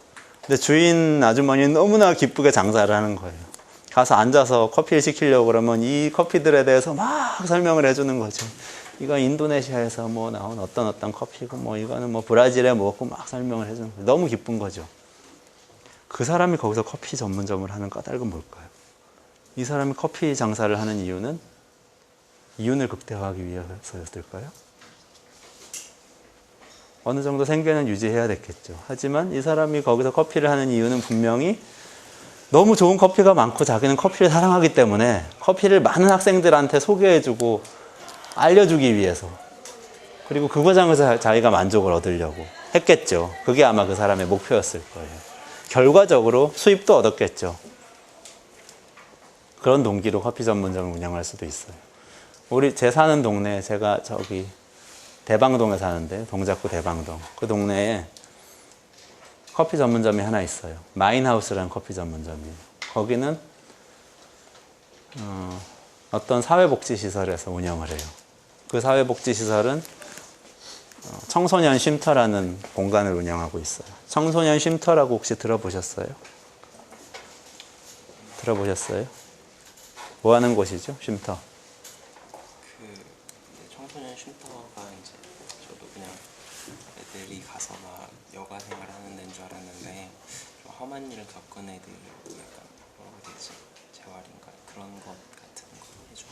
Speaker 1: 근데 주인 아주머니는 너무나 기쁘게 장사를 하는 거예요. 가서 앉아서 커피를 시키려고 그러면 이 커피들에 대해서 막 설명을 해주는 거죠. 이건 인도네시아에서 뭐 나온 어떤 커피고 뭐 이거는 뭐 브라질에 뭐고 막 설명을 해주는 거예요. 너무 기쁜 거죠. 그 사람이 거기서 커피 전문점을 하는 까닭은 뭘까요? 이 사람이 커피 장사를 하는 이유는 이윤을 극대화하기 위해서였을까요? 어느 정도 생계는 유지해야 됐겠죠. 하지만 이 사람이 거기서 커피를 하는 이유는 분명히 너무 좋은 커피가 많고 자기는 커피를 사랑하기 때문에 커피를 많은 학생들한테 소개해주고 알려주기 위해서, 그리고 그 과정에서 자기가 만족을 얻으려고 했겠죠. 그게 아마 그 사람의 목표였을 거예요. 결과적으로 수입도 얻었겠죠. 그런 동기로 커피 전문점을 운영할 수도 있어요. 제 사는 동네, 제가 저기 대방동에 사는데, 동작구 대방동. 그 동네에 커피 전문점이 하나 있어요. 마인하우스라는 커피 전문점이에요. 거기는 어떤 사회복지시설에서 운영을 해요. 그 사회복지시설은 청소년 쉼터라는 공간을 운영하고 있어요. 청소년 쉼터라고 혹시 들어보셨어요? 들어보셨어요? 뭐 하는 곳이죠, 쉼터?
Speaker 3: 청소년 쉼터가 이제 저도 그냥 애들이 가서 막 여가 생활하는 데인 줄 알았는데 좀 험한 일을 겪은 애들 약간 뭐라고 되지? 재활인가 그런 것 같은 거 해주는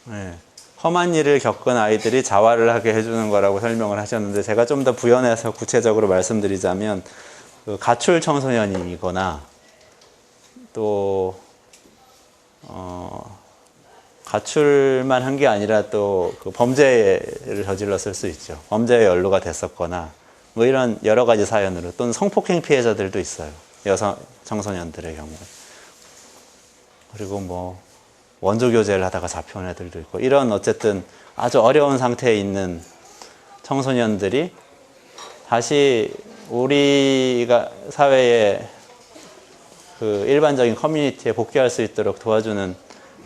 Speaker 3: 거였어요.
Speaker 1: 네. 험한 일을 겪은 아이들이 자활을 하게 해주는 거라고 설명을 하셨는데, 제가 좀 더 부연해서 구체적으로 말씀드리자면 그 가출 청소년이거나 또 가출만 한 게 아니라 또 그 범죄를 저질렀을 수 있죠. 범죄에 연루가 됐었거나 뭐 이런 여러 가지 사연으로, 또는 성폭행 피해자들도 있어요. 여성 청소년들의 경우에. 그리고 뭐 원조 교제를 하다가 잡혀온 애들도 있고, 이런 어쨌든 아주 어려운 상태에 있는 청소년들이 다시 우리가 사회에 그 일반적인 커뮤니티에 복귀할 수 있도록 도와주는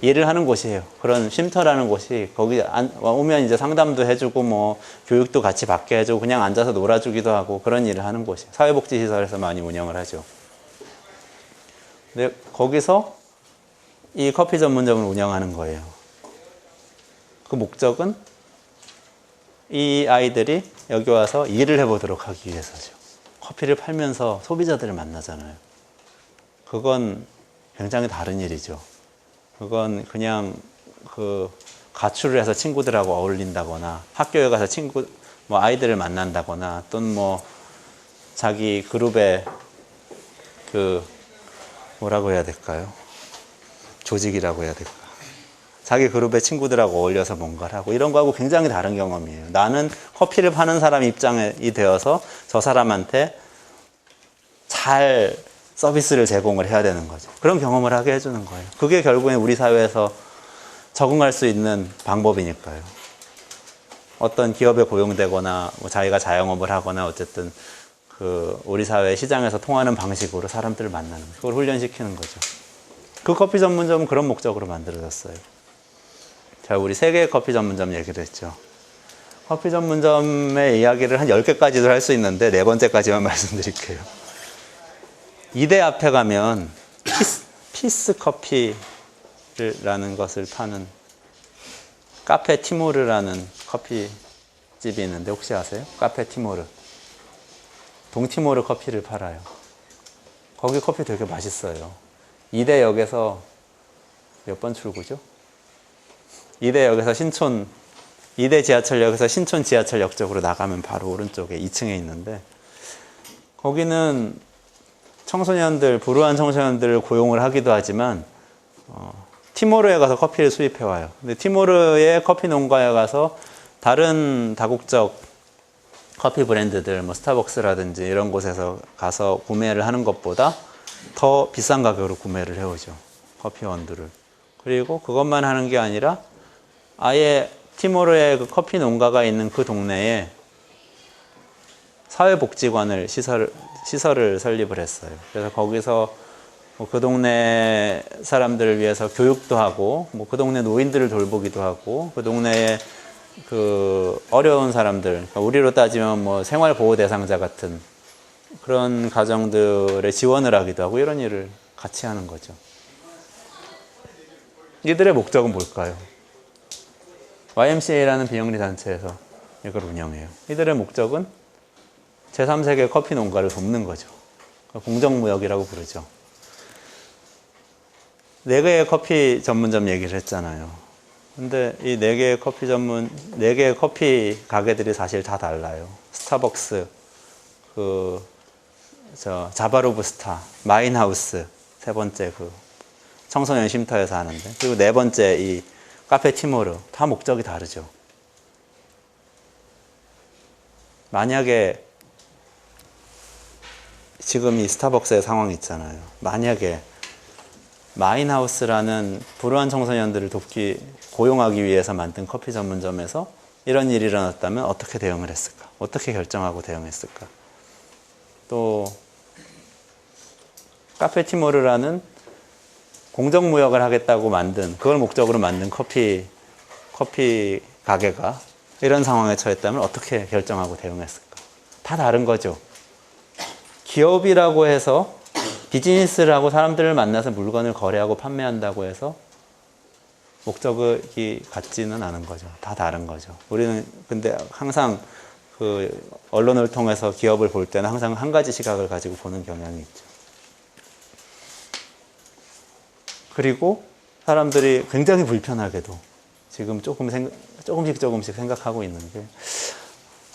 Speaker 1: 일을 하는 곳이에요. 그런 쉼터라는 곳이, 거기 오면 이제 상담도 해주고 뭐 교육도 같이 받게 해주고 그냥 앉아서 놀아주기도 하고 그런 일을 하는 곳이에요. 사회복지시설에서 많이 운영을 하죠. 근데 거기서 이 커피 전문점을 운영하는 거예요. 그 목적은 이 아이들이 여기 와서 일을 해보도록 하기 위해서죠. 커피를 팔면서 소비자들을 만나잖아요. 그건 굉장히 다른 일이죠. 그건 그냥 그 가출을 해서 친구들하고 어울린다거나 학교에 가서 뭐 아이들을 만난다거나, 또는 뭐 자기 그룹의 그 뭐라고 해야 될까요? 조직이라고 해야 될까? 자기 그룹의 친구들하고 어울려서 뭔가를 하고, 이런 거하고 굉장히 다른 경험이에요. 나는 커피를 파는 사람 입장이 되어서 저 사람한테 잘 서비스를 제공을 해야 되는 거죠. 그런 경험을 하게 해주는 거예요. 그게 결국엔 우리 사회에서 적응할 수 있는 방법이니까요. 어떤 기업에 고용되거나 뭐 자기가 자영업을 하거나 어쨌든 그 우리 사회 시장에서 통하는 방식으로 사람들을 만나는 거죠. 그걸 훈련시키는 거죠. 그 커피 전문점은 그런 목적으로 만들어졌어요. 자, 우리 세 개의 커피 전문점 얘기를 했죠. 커피 전문점의 이야기를 한 10개까지도 할 수 있는데 네 번째까지만 말씀드릴게요. 이대 앞에 가면 피스 커피라는 것을 파는 카페 티모르라는 커피집이 있는데 혹시 아세요? 카페 티모르. 동티모르 커피를 팔아요. 거기 커피 되게 맛있어요. 이대역에서 몇 번 출구죠? 이대역에서 이대 지하철역에서 신촌 지하철역 쪽으로 나가면 바로 오른쪽에 2층에 있는데 거기는 청소년들, 불우한 청소년들을 고용을 하기도 하지만 티모르에 가서 커피를 수입해 와요. 근데 티모르의 커피 농가에 가서 다른 다국적 커피 브랜드들, 뭐 스타벅스라든지 이런 곳에서 가서 구매를 하는 것보다 더 비싼 가격으로 구매를 해오죠. 커피 원두를. 그리고 그것만 하는 게 아니라 아예 티모르의 그 커피 농가가 있는 그 동네에 사회복지관을 시설을 설립을 했어요. 그래서 거기서 뭐 그 동네 사람들을 위해서 교육도 하고, 뭐 그 동네 노인들을 돌보기도 하고, 그 동네에 그 어려운 사람들, 그러니까 우리로 따지면 뭐 생활보호 대상자 같은 그런 가정들의 지원을 하기도 하고 이런 일을 같이 하는 거죠. 이들의 목적은 뭘까요? YMCA라는 비영리 단체에서 이걸 운영해요. 이들의 목적은 제3세계 커피 농가를 돕는 거죠. 공정무역이라고 부르죠. 4개의 커피 전문점 얘기를 했잖아요. 근데 이 4개의 커피 가게들이 사실 다 달라요. 스타벅스, 자바로브스타, 마인하우스, 세 번째 청소년 쉼터에서 하는데, 그리고 네 번째 이 카페 티모르, 다 목적이 다르죠. 만약에 지금 이 스타벅스의 상황이 있잖아요. 만약에 마인하우스라는 불우한 청소년들을 고용하기 위해서 만든 커피 전문점에서 이런 일이 일어났다면 어떻게 대응을 했을까? 어떻게 결정하고 대응했을까? 또 카페 티모르라는 공정무역을 하겠다고 그걸 목적으로 만든 커피 가게가 이런 상황에 처했다면 어떻게 결정하고 대응했을까? 다 다른 거죠. 기업이라고 해서 비즈니스를 하고 사람들을 만나서 물건을 거래하고 판매한다고 해서 목적이 같지는 않은 거죠. 다 다른 거죠. 우리는 근데 항상 그 언론을 통해서 기업을 볼 때는 항상 한 가지 시각을 가지고 보는 경향이 있죠. 그리고 사람들이 굉장히 불편하게도 지금 조금씩 생각하고 있는 게,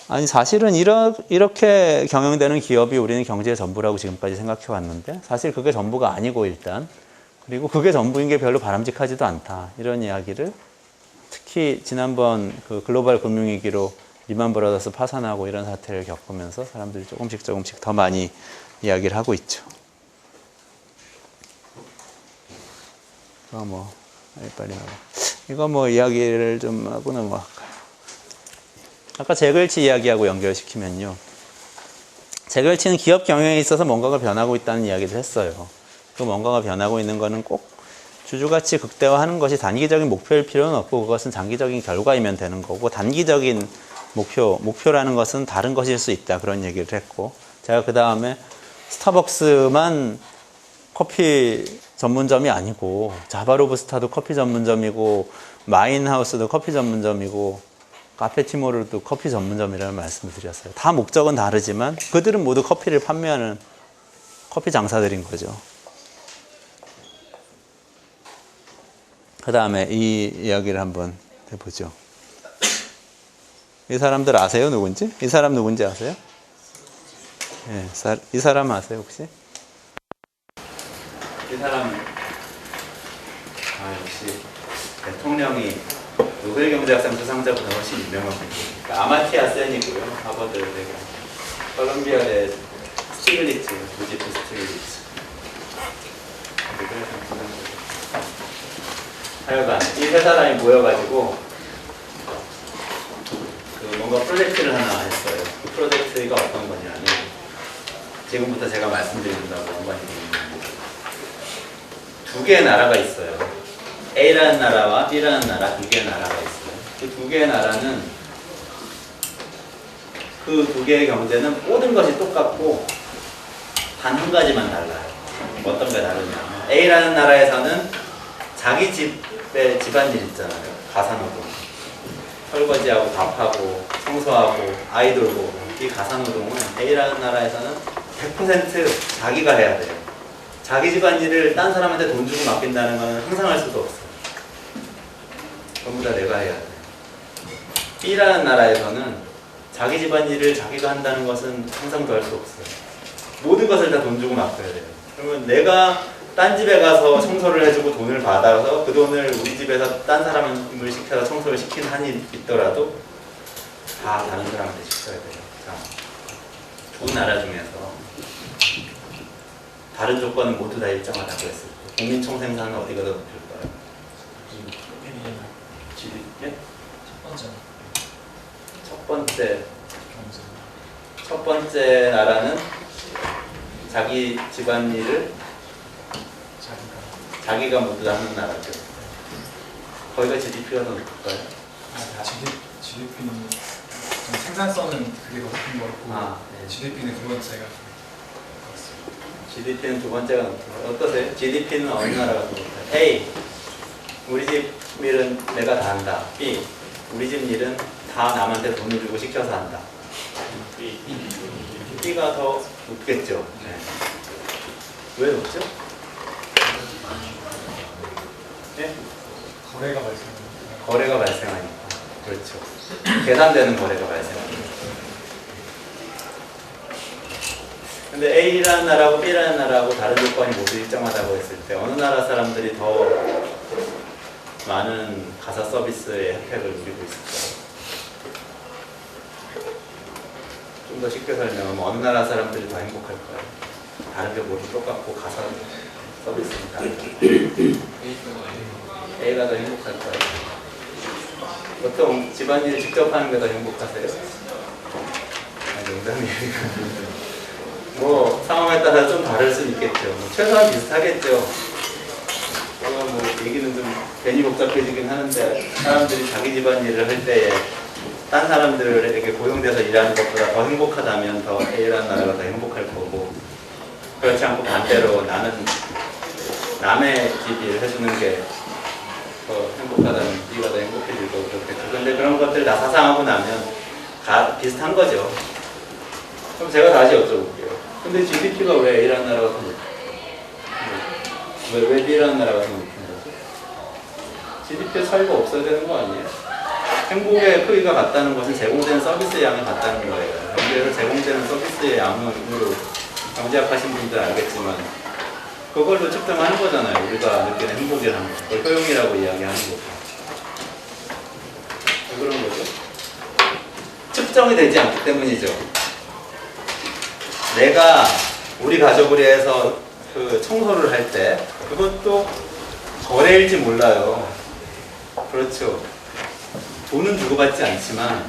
Speaker 1: 아니 사실은 이렇게 경영되는 기업이 우리는 경제의 전부라고 지금까지 생각해 왔는데 사실 그게 전부가 아니고 일단, 그리고 그게 전부인 게 별로 바람직하지도 않다, 이런 이야기를 특히 지난번 그 글로벌 금융위기로 리만 브라더스 파산하고 이런 사태를 겪으면서 사람들이 조금씩 더 많이 이야기를 하고 있죠. 이거 이야기를 좀 하고 넘어갈까요? 아까 재글치 이야기하고 연결시키면요. 재글치는 기업 경영에 있어서 뭔가가 변하고 있다는 이야기를 했어요. 그 뭔가가 변하고 있는 거는 꼭 주주가치 극대화하는 것이 단기적인 목표일 필요는 없고 그것은 장기적인 결과이면 되는 거고, 단기적인 목표라는 것은 다른 것일 수 있다, 그런 얘기를 했고, 제가 그 다음에 스타벅스만 커피 전문점이 아니고 자바로브스타도 커피 전문점이고 마인하우스도 커피 전문점이고 카페 티모르도 커피 전문점이라는 말씀을 드렸어요. 다 목적은 다르지만 그들은 모두 커피를 판매하는 커피 장사들인 거죠. 그 다음에 이 이야기를 한번 해보죠. 이 사람들 아세요? 누군지? 이 사람 누군지 아세요? 네, 이 사람 아세요 혹시? 이 사람은 역시 대통령이 노벨경제학상 수상자보다 훨씬 유명한 분이에요. 그러니까 아마티아 센이고요. 하버드 대학, 콜롬비아대 스티글리츠, 조지프 스티글리츠. 하여간 이 세 사람이 모여가지고 뭔가 프로젝트를 하나 했어요. 그 프로젝트가 어떤 거냐면, 지금부터 제가 말씀드린다고 연관이 되는 건데, 두 개의 나라가 있어요. A라는 나라와 B라는 나라, 두 개의 나라가 있어요. 그 두 개의 나라는 그 두 개의 경제는 모든 것이 똑같고 단 한 가지만 달라요. 어떤 게 다르냐? A라는 나라에서는 자기 집에 집안일 있잖아요. 가사노동. 설거지하고 밥하고 청소하고 아이 돌보고 이 가사노동은 A라는 나라에서는 100% 자기가 해야 돼요. 자기 집안일을 딴 사람한테 돈 주고 맡긴다는 거는 상상할 수도 없어요. 전부 다 내가 해야 돼요. B라는 나라에서는 자기 집안일을 자기가 한다는 것은 상상도 할 수 없어요. 모든 것을 다 돈 주고 맡겨야 돼요. 그러면 내가 딴 집에 가서 청소를 해주고 돈을 받아서 그 돈을 우리 집에서 딴 사람을 시켜서 청소를 시킨 한이 있더라도 다 다른 사람한테 시켜야 돼요. 자, 두 나라 중에서 다른 조건은 모두 다 일정하다고 했을 때 국민총생산은 어디가 더 높을까요? 예? 첫 번째 나라는 자기 집안일을 자기가 모두 다 하는 나라죠. 거기가 GDP가 더 높을까요?
Speaker 2: GDP는 생산성은 그게 더 높은 거 같고
Speaker 1: 네.
Speaker 2: GDP는 두 번째가
Speaker 1: GDP는 두 번째가 높을까요? 어떠세요? GDP는 어느 나라가 더 높을까요? A. 우리 집 일은 내가 다 한다. B. 우리 집 일은 다 남한테 돈을 주고 시켜서 한다. B가 더 높겠죠. 네. 왜 높죠? 네? 거래가 발생하니까. 그렇죠. 계산되는 거래가 발생하니까. 근데 A라는 나라하고 B라는 나라하고 다른 조건이 모두 일정하다고 했을 때 어느 나라 사람들이 더 많은 가사 서비스의 혜택을 누리고 있을까요? 좀 더 쉽게 설명하면 어느 나라 사람들이 더 행복할까요? 다른 게 모두 똑같고 가사 서비스니까 A가 더 행복할까요? 보통 집안일 직접 하는 게 더 행복하세요? 농담이에요. 뭐 상황에 따라 좀 다를 수 있겠죠. 뭐 최소한 비슷하겠죠. 뭐 얘기는 좀 괜히 복잡해지긴 하는데 사람들이 자기 집안일을 할 때에 딴 사람들에게 고용돼서 일하는 것보다 더 행복하다면 더 A라는 나라가 더 행복할 거고, 그렇지 않고 반대로 나는 남의 집 일 해주는 게 더 행복하다면 B가 더 행복해질 거고 그렇겠죠. 그런데 그런 것들 다 사상하고 나면 다 비슷한 거죠. 그럼 제가 다시 여쭤볼게요. 근데 GDP가 왜 A라는 나라가 더 높아요? 왜 B라는 나라가 더 높은 거죠? GDP에 차이가 없어야 되는 거 아니에요? 행복의 크기가 같다는 것은 제공되는 서비스의 양이 같다는 거예요. 여기에서 제공되는 서비스의 양으로 경제학하신 분들 알겠지만 그걸로 측정하는 거잖아요. 우리가 느끼는 행복이라는 거. 그걸 효용이라고 이야기하는 거고. 왜 그런 거죠? 측정이 되지 않기 때문이죠. 내가 우리 가족을 위해서 그 청소를 할 때 그것도 거래일지 몰라요. 그렇죠. 돈은 주고받지 않지만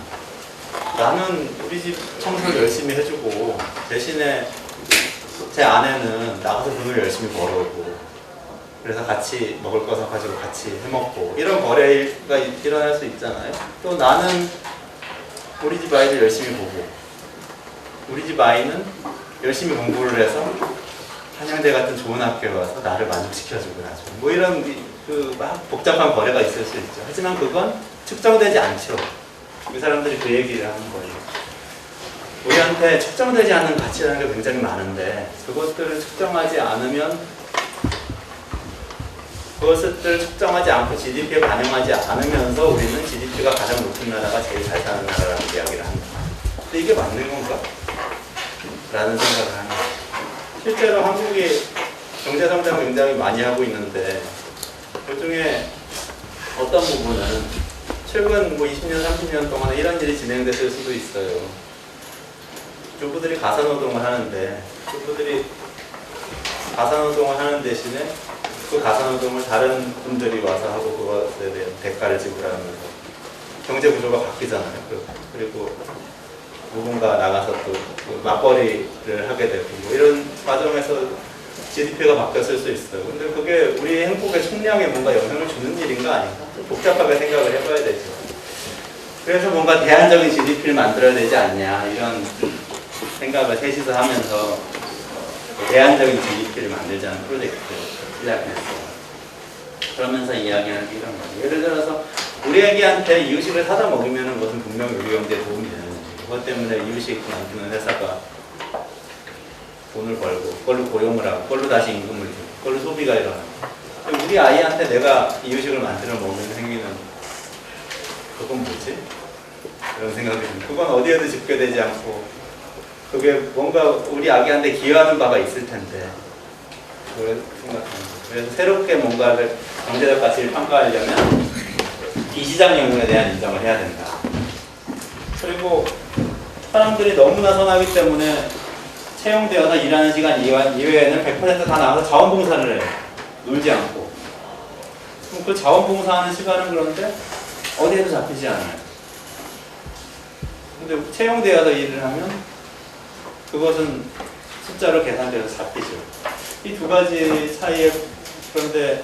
Speaker 1: 나는 우리 집 청소를 열심히 해주고 대신에 제 아내는 나가서 돈을 열심히 벌어오고 그래서 같이 먹을 거 사가지고 같이 해먹고 이런 거래가 일어날 수 있잖아요. 또 나는 우리 집 아이를 열심히 보고 우리 집 아이는 열심히 공부를 해서 한양대 같은 좋은 학교에 와서 나를 만족시켜주고 나중에 뭐 이런 그 막 복잡한 거래가 있을 수 있죠. 하지만 그건 측정되지 않죠. 그 사람들이 그 얘기를 하는 거예요. 우리한테 측정되지 않는 가치라는 게 굉장히 많은데 그것들을 측정하지 않으면 그것을 측정하지 않고 GDP에 반영하지 않으면서 우리는 GDP가 가장 높은 나라가 제일 잘 사는 나라라는 이야기를 합니다. 근데 이게 맞는 건가? 라는 생각을 합니다. 실제로 한국이 경제성장을 굉장히 많이 하고 있는데 그 중에 어떤 부분은 최근 뭐 20년, 30년 동안에 이런 일이 진행됐을 수도 있어요. 주부들이 가사노동을 하는데 주부들이 가사노동을 하는 대신에 그 가사노동을 다른 분들이 와서 하고 그것에 대한 대가를 지불하면서 경제구조가 바뀌잖아요. 그리고 누군가 나가서 또 맞벌이를 하게 되고 뭐 이런 과정에서 GDP가 바뀌었을 수 있어요. 근데 그게 우리 행복의 총량에 뭔가 영향을 주는 일인가 아닌가? 좀 복잡하게 생각을 해봐야 되죠. 그래서 뭔가 대안적인 GDP를 만들어야 되지 않냐 이런 생각을 셋이서 하면서 대안적인 GDP를 만들자는 프로젝트를 시작했어요. 그러면서 이야기하는 게 이런 거예요. 예를 들어서 우리 애기한테 이유식을 사다 먹이면 그것은 분명히 우리 경제에 도움이 되는 거죠. 그것 때문에 이유식 만드는 회사가 돈을 벌고 그걸로 고용을 하고 그걸로 다시 임금을 주고 그걸로 소비가 일어나고 우리 아이한테 내가 이유식을 만들어 먹는 행위는 그건 뭐지? 그런 생각이 듭니다. 그건 어디에도 집계되지 않고 그게 뭔가 우리 아기한테 기여하는 바가 있을 텐데 그걸 생각합니다. 그래서 새롭게 뭔가를 경제적 가치를 평가하려면 이 시장 영역에 대한 인정을 해야 된다. 그리고 사람들이 너무나 선하기 때문에 채용되어서 일하는 시간 이외에는 100% 다 나가서 자원봉사를 해요. 놀지 않고. 그럼 그 자원봉사하는 시간은 그런데 어디에도 잡히지 않아요. 근데 채용되어서 일을 하면 그것은 숫자로 계산돼서 잡히죠. 이 두 가지 사이에 그런데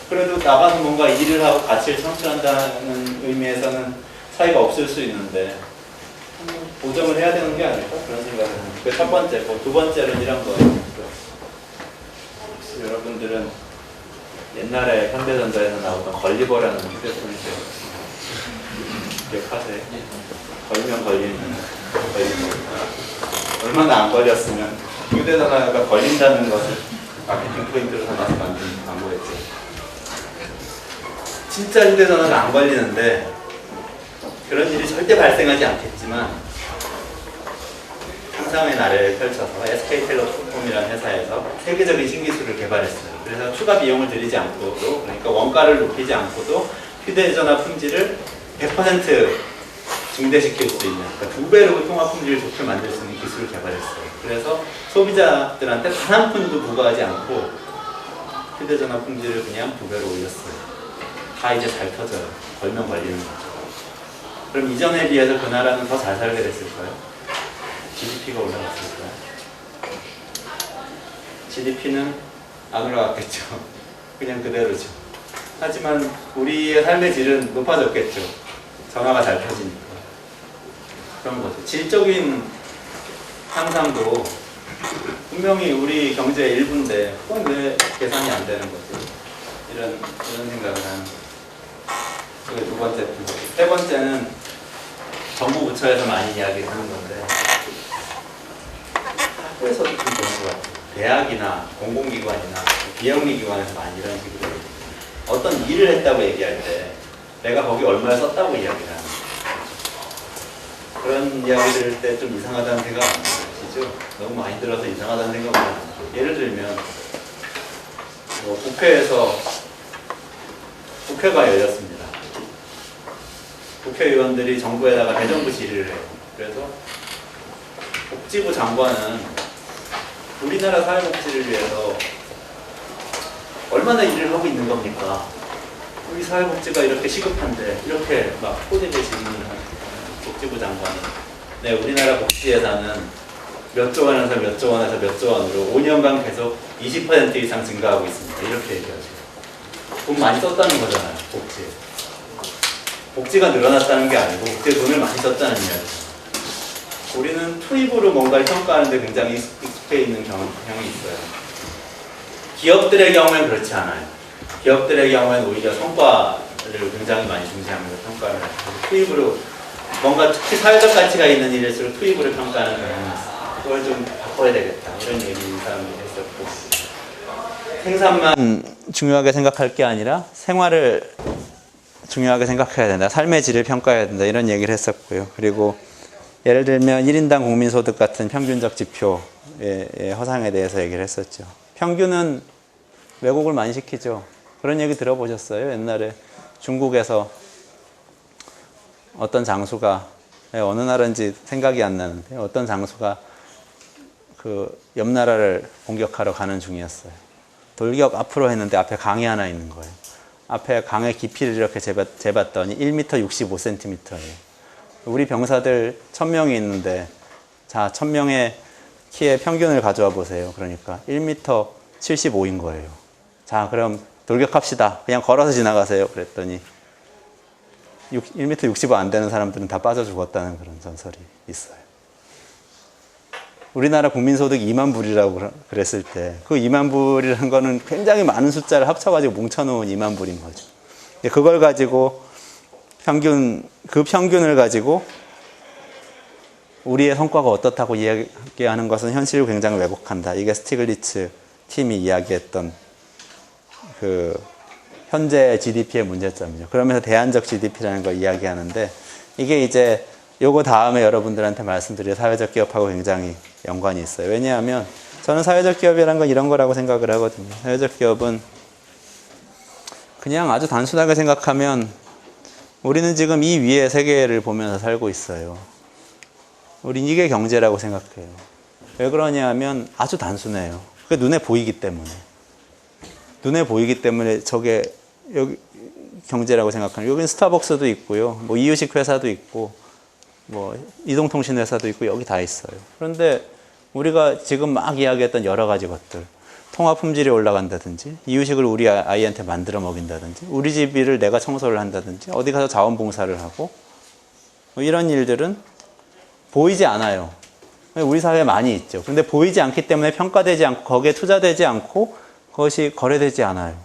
Speaker 1: 그래도 나가서 뭔가 일을 하고 가치를 창출한다는 의미에서는 차이가 없을 수 있는데 보정을 해야 되는 게 아닐까? 그런 생각을 합니다. 그 첫 번째, 두 번째는 이런 거예요. 혹시 여러분들은 옛날에 현대전자에서 나오던 걸리버라는 휴대폰이 기억하세요? 걸리면 걸리는 걸리버. 얼마나 안 걸렸으면 휴대전화가 걸린다는 것을 마케팅 포인트로 삼아서 만든 광고였죠. 진짜 휴대전화가 안 걸리는데 그런 일이 절대 발생하지 않겠지만 상상의 나래를 펼쳐서 SK텔레콤이라는 회사에서 세계적인 신기술을 개발했어요. 그래서 추가 비용을 들이지 않고도 그러니까 원가를 높이지 않고도 휴대전화 품질을 100% 증대시킬 수 있는 그러니까 2배로 통화 품질을 좋게 만들 수 있는 기술을 개발했어요. 그래서 소비자들한테 단 한 푼도 부과하지 않고 휴대전화 품질을 그냥 2배로 올렸어요. 다 이제 잘 터져요. 걸면 걸리는 거죠. 그럼 이전에 비해서 그 나라는 더 잘 살게 됐을까요? GDP가 올라갔을까요? GDP는 안 올라갔겠죠. 그냥 그대로죠. 하지만 우리의 삶의 질은 높아졌겠죠. 전화가 잘 터지니까. 그런 거죠. 질적인 향상도 분명히 우리 경제의 일부인데 그건 왜 계산이 안 되는 거죠? 이런 생각을 하는 거죠. 그게 두 번째 분석. 세 번째는 정부 부처에서 많이 이야기를 하는 건데 학교에서도 좀 그런 것 같아요. 대학이나 공공기관이나 비영리기관에서 많이 이런 식으로 어떤 일을 했다고 얘기할 때 내가 거기 얼마를 썼다고 이야기를 하는 거죠. 그런 이야기 들을 때 좀 이상하다는 생각 안 드시죠? 너무 많이 들어서 이상하다는 생각을 안 하죠. 예를 들면 뭐 국회가 열렸습니다. 국회의원들이 정부에다가 대정부 질의를 해요. 그래서 복지부 장관은 우리나라 사회복지를 위해서 얼마나 일을 하고 있는 겁니까? 우리 사회복지가 이렇게 시급한데 이렇게 막 꼬집을 질문을 하는 복지부 장관은 네, 우리나라 복지 예산은 몇 조 원에서 몇 조 원에서 몇 조 원으로 5년간 계속 20% 이상 증가하고 있습니다. 이렇게 얘기하죠. 돈 많이 썼다는 거잖아요. 복지가 늘어났다는 게 아니고 복지에 돈을 많이 썼다는 이야기죠. 우리는 투입으로 뭔가를 평가하는데 굉장히 익숙해 있는 경향이 있어요. 기업들의 경우엔 그렇지 않아요. 기업들의 경우엔 오히려 성과를 굉장히 많이 중시하면서 평가를 하죠. 투입으로 뭔가 특히 사회적 가치가 있는 일일수록 투입으로 평가하는 경향이 있어요. 그걸 좀 바꿔야 되겠다. 이런 얘기 사람들이 했었고 생산만 중요하게 생각할 게 아니라 생활을 중요하게 생각해야 된다. 삶의 질을 평가해야 된다. 이런 얘기를 했었고요. 그리고 예를 들면 1인당 국민소득 같은 평균적 지표의 허상에 대해서 얘기를 했었죠. 평균은 왜곡을 많이 시키죠. 그런 얘기 들어보셨어요? 옛날에 중국에서 어떤 장수가 어느 나라인지 생각이 안 나는데 어떤 장수가 그 옆 나라를 공격하러 가는 중이었어요. 돌격 앞으로 했는데 앞에 강이 하나 있는 거예요. 앞에 강의 깊이를 이렇게 재봤더니 1m 65cm예요. 우리 병사들 1000명이 있는데 자 1000명의 키의 평균을 가져와 보세요. 그러니까 1m 75인 거예요. 자, 그럼 돌격합시다. 그냥 걸어서 지나가세요. 그랬더니 1m 65 안 되는 사람들은 다 빠져 죽었다는 그런 전설이 있어요. 우리나라 국민소득 2만 불이라고 그랬을 때 그 2만 불이라는 거는 굉장히 많은 숫자를 합쳐가지고 뭉쳐놓은 2만 불인 거죠. 그걸 가지고 그 평균을 가지고 우리의 성과가 어떻다고 이야기하는 것은 현실을 굉장히 왜곡한다. 이게 스티글리츠 팀이 이야기했던 그 현재 GDP의 문제점이죠. 그러면서 대안적 GDP라는 걸 이야기하는데 이게 이제 요거 다음에 여러분들한테 말씀드릴 사회적 기업하고 굉장히 연관이 있어요. 왜냐하면 저는 사회적 기업이라는 건 이런 거라고 생각을 하거든요. 사회적 기업은 그냥 아주 단순하게 생각하면 우리는 지금 이 위의 세계를 보면서 살고 있어요. 우린 이게 경제라고 생각해요. 왜 그러냐 하면 아주 단순해요. 그게 눈에 보이기 때문에. 눈에 보이기 때문에 저게 여기 경제라고 생각하는. 여기는 스타벅스도 있고요. 뭐 이유식 회사도 있고 뭐 이동통신 회사도 있고 여기 다 있어요. 그런데 우리가 지금 막 이야기했던 여러 가지 것들. 통화 품질이 올라간다든지 이유식을 우리 아이한테 만들어 먹인다든지 우리 집을 내가 청소를 한다든지 어디 가서 자원봉사를 하고 뭐 이런 일들은 보이지 않아요. 우리 사회에 많이 있죠. 근데 보이지 않기 때문에 평가되지 않고 거기에 투자되지 않고 그것이 거래되지 않아요.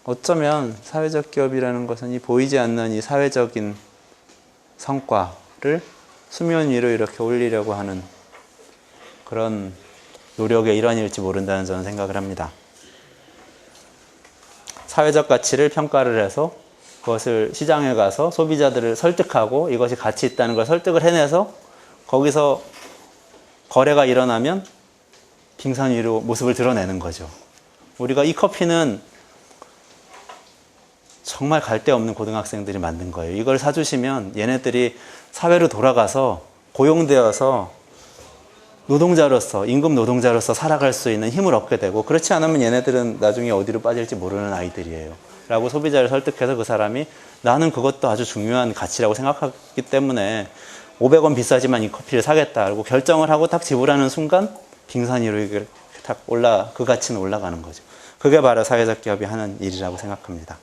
Speaker 1: 어쩌면 사회적 기업이라는 것은 이 보이지 않는 이 사회적인 성과를 수면 위로 이렇게 올리려고 하는 그런 노력의 일환일지 모른다는 저는 생각을 합니다. 사회적 가치를 평가를 해서 그것을 시장에 가서 소비자들을 설득하고 이것이 가치 있다는 걸 설득을 해내서 거기서 거래가 일어나면 빙산 위로 모습을 드러내는 거죠. 우리가 이 커피는 정말 갈데 없는 고등학생들이 만든 거예요. 이걸 사주시면 얘네들이 사회로 돌아가서 고용되어서 노동자로서, 임금 노동자로서 살아갈 수 있는 힘을 얻게 되고 그렇지 않으면 얘네들은 나중에 어디로 빠질지 모르는 아이들이에요. 라고 소비자를 설득해서 그 사람이 나는 그것도 아주 중요한 가치라고 생각하기 때문에 500원 비싸지만 이 커피를 사겠다고 결정을 하고 딱 지불하는 순간 빙산 위로 이렇게 딱 그 가치는 올라가는 거죠. 그게 바로 사회적 기업이 하는 일이라고 생각합니다.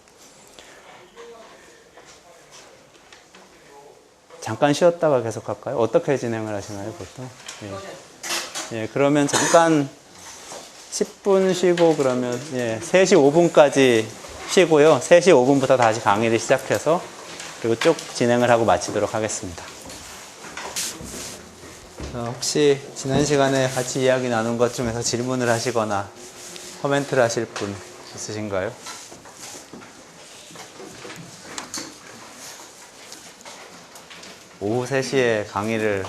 Speaker 1: 잠깐 쉬었다가 계속 할까요? 어떻게 진행을 하시나요, 보통? 예, 그러면 잠깐 10분 쉬고 그러면 3시 5분까지 쉬고요. 3시 5분부터 다시 강의를 시작해서 그리고 쭉 진행을 하고 마치도록 하겠습니다. 혹시 지난 시간에 같이 이야기 나눈 것 중에서 질문을 하시거나 코멘트를 하실 분 있으신가요? 오후 3시에 강의를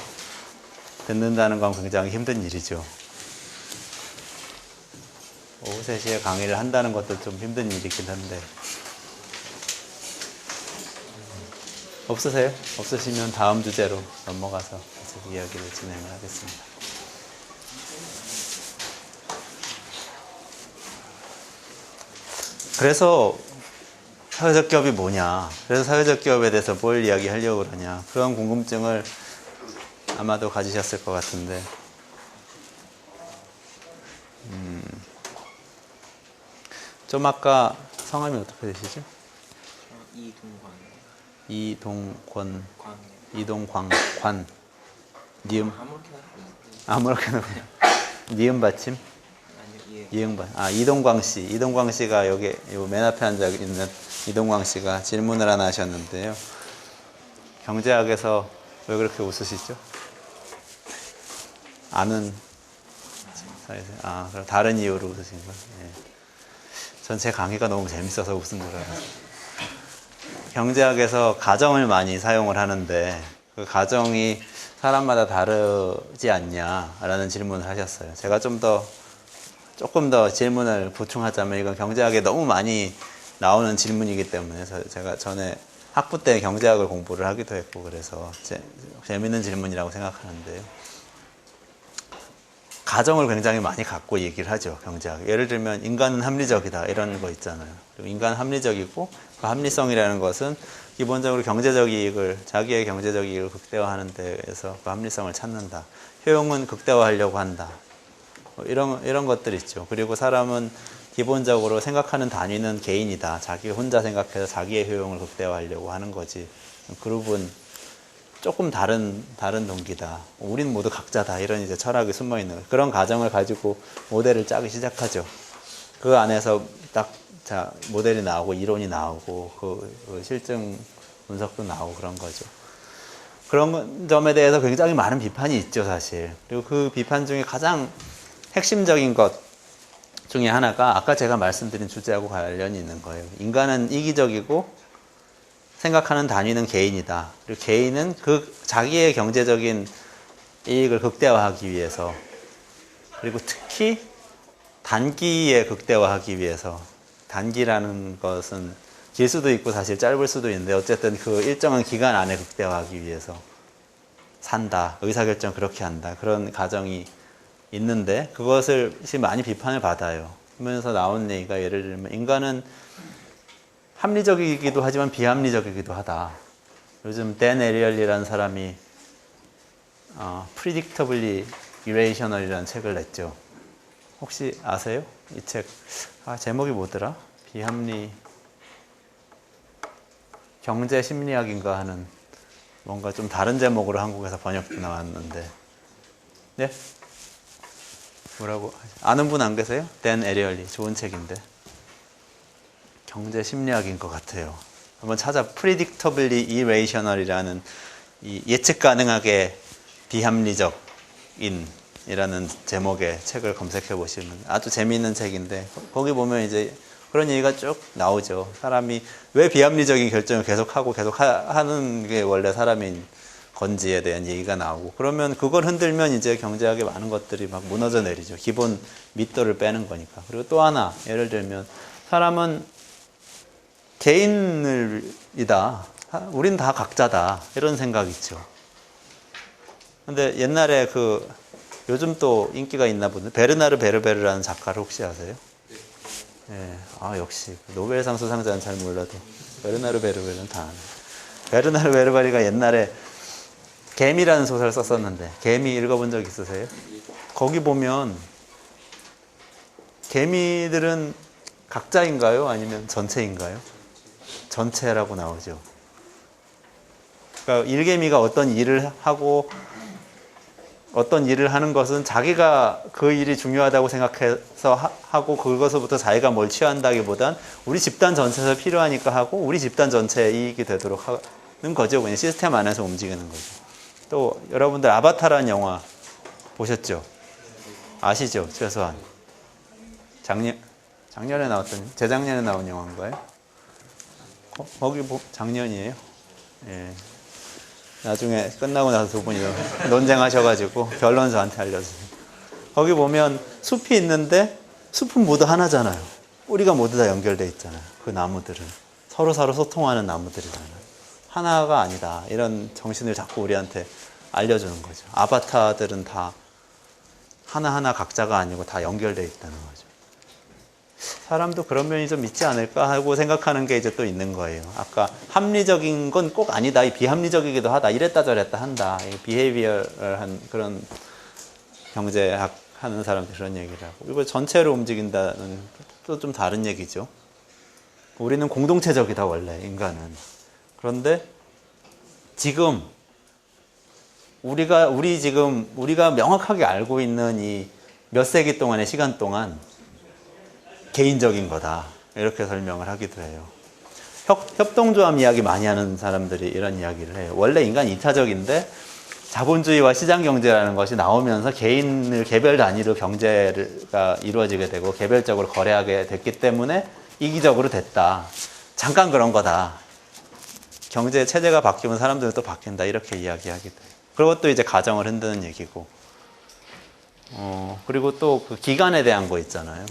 Speaker 1: 듣는다는 건 굉장히 힘든 일이죠. 오후 3시에 강의를 한다는 것도 좀 힘든 일이긴 한데 없으세요? 없으시면 다음 주제로 넘어가서 계속 이야기를 진행을 하겠습니다. 그래서 사회적 기업이 뭐냐? 그래서 사회적 기업에 대해서 뭘 이야기하려고 그러냐? 그런 궁금증을 아마도 가지셨을 것 같은데 좀 아까 성함이 어떻게 되시죠? 이동광관 니은 아무렇게나 니은 받침 이응반 이동광 씨가 여기 맨 앞에 앉아 있는 이동광 씨가 질문을 하나 하셨는데요. 경제학에서 왜 그렇게 웃으시죠? 아는 사이에서 그럼 다른 이유로 웃으신 거예요? 전 제 강의가 너무 재밌어서 웃은 줄 알았어요. 경제학에서 가정을 많이 사용을 하는데 그 가정이 사람마다 다르지 않냐라는 질문을 하셨어요. 제가 조금 더 질문을 보충하자면 이건 경제학에 너무 많이 나오는 질문이기 때문에 제가 전에 학부 때 경제학을 공부를 하기도 했고 그래서 재밌는 질문이라고 생각하는데요. 가정을 굉장히 많이 갖고 얘기를 하죠, 경제학. 예를 들면 인간은 합리적이다 이런 거 있잖아요. 그리고 인간은 합리적이고 그 합리성이라는 것은 기본적으로 경제적 이익을 자기의 경제적 이익을 극대화하는 데에서 그 합리성을 찾는다. 효용은 극대화하려고 한다. 뭐 이런 것들 있죠. 그리고 사람은 기본적으로 생각하는 단위는 개인이다. 자기 혼자 생각해서 자기의 효용을 극대화하려고 하는 거지. 그룹은 조금 다른 동기다. 우리는 모두 각자다. 이런 이제 철학이 숨어 있는 거예요. 그런 가정을 가지고 모델을 짜기 시작하죠. 그 안에서 딱 모델이 나오고 이론이 나오고 그 실증 분석도 나오고 그런 거죠. 그런 점에 대해서 굉장히 많은 비판이 있죠, 사실. 그리고 그 비판 중에 가장 핵심적인 것 중에 하나가 아까 제가 말씀드린 주제하고 관련이 있는 거예요. 인간은 이기적이고 생각하는 단위는 개인이다. 그리고 개인은 자기의 경제적인 이익을 극대화하기 위해서, 그리고 특히 단기에 극대화하기 위해서, 단기라는 것은 길 수도 있고 사실 짧을 수도 있는데 어쨌든 그 일정한 기간 안에 극대화하기 위해서 산다. 의사결정 그렇게 한다. 그런 가정이 있는데 그것을 많이 비판을 받아요. 그러면서 나온 얘기가 예를 들면 인간은 합리적이기도 하지만 비합리적이기도 하다. 요즘 댄 에리얼이라는 사람이 Predictably Irrational이라는 책을 냈죠. 혹시 아세요? 이 책 제목이 뭐더라? 비합리 경제 심리학인가 하는 뭔가 좀 다른 제목으로 한국에서 번역도 나왔는데 네? 뭐라고 아는 분 안 계세요? 댄 에리얼리 좋은 책인데 경제 심리학인 것 같아요. 한번 Predictably Irrational이라는 이 예측 가능하게 비합리적인 이라는 제목의 책을 검색해 보시면 아주 재미있는 책인데 거기 보면 이제 그런 얘기가 쭉 나오죠. 사람이 왜 비합리적인 결정을 계속 하는 게 원래 사람인 건지에 대한 얘기가 나오고 그러면 그걸 흔들면 이제 경제학의 많은 것들이 막 무너져 내리죠. 기본 밑도를 빼는 거니까. 그리고 또 하나 예를 들면 사람은 개인이다. 우린 다 각자다. 이런 생각이 있죠. 근데 옛날에 요즘 또 인기가 있나 보네. 베르나르 베르베르라는 작가를 혹시 아세요? 예. 역시 노벨상 수상자는 잘 몰라도 베르나르 베르베르는 다 아네. 베르나르 베르베르가 옛날에 개미라는 소설을 썼었는데 개미 읽어본 적 있으세요? 거기 보면 개미들은 각자인가요? 아니면 전체인가요? 전체라고 나오죠. 그러니까 일개미가 어떤 일을 하고 어떤 일을 하는 것은 자기가 그 일이 중요하다고 생각해서 하고 그것으로부터 자기가 뭘 취한다기보단 우리 집단 전체에서 필요하니까 하고 우리 집단 전체의 이익이 되도록 하는 거죠. 그냥 시스템 안에서 움직이는 거죠. 또 여러분들 아바타라는 영화 보셨죠? 아시죠? 최소한 작년에 나왔던 재작년에 나온 영화인가요? 거기 작년이에요? 예. 나중에 끝나고 나서 두 분이 논쟁하셔가지고 결론 저한테 알려주세요. 거기 보면 숲이 있는데 숲은 모두 하나잖아요. 뿌리가 모두 다 연결되어 있잖아요. 그 나무들은 서로 소통하는 나무들이잖아요. 하나가 아니다. 이런 정신을 자꾸 우리한테 알려주는 거죠. 아바타들은 다 하나하나 각자가 아니고 다 연결되어 있다는 거죠. 사람도 그런 면이 좀 있지 않을까 하고 생각하는 게 이제 또 있는 거예요. 아까 합리적인 건 꼭 아니다. 비합리적이기도 하다. 이랬다 저랬다 한다. 비헤이비어한 그런 경제학 하는 사람들 그런 얘기를 하고. 그리고 전체로 움직인다는 또 좀 다른 얘기죠. 우리는 공동체적이다 원래 인간은. 그런데 지금 우리가 명확하게 알고 있는 이 몇 세기 동안의 시간 동안 개인적인 거다. 이렇게 설명을 하기도 해요. 협동조합 이야기 많이 하는 사람들이 이런 이야기를 해요. 원래 인간 이타적인데 자본주의와 시장경제라는 것이 나오면서 개인을 개별 단위로 경제가 이루어지게 되고 개별적으로 거래하게 됐기 때문에 이기적으로 됐다. 잠깐 그런 거다. 경제 체제가 바뀌면 사람들은 또 바뀐다. 이렇게 이야기하기도 해요. 그리고 또 이제 가정을 흔드는 얘기고 그리고 또 그 기간에 대한 거 있잖아요.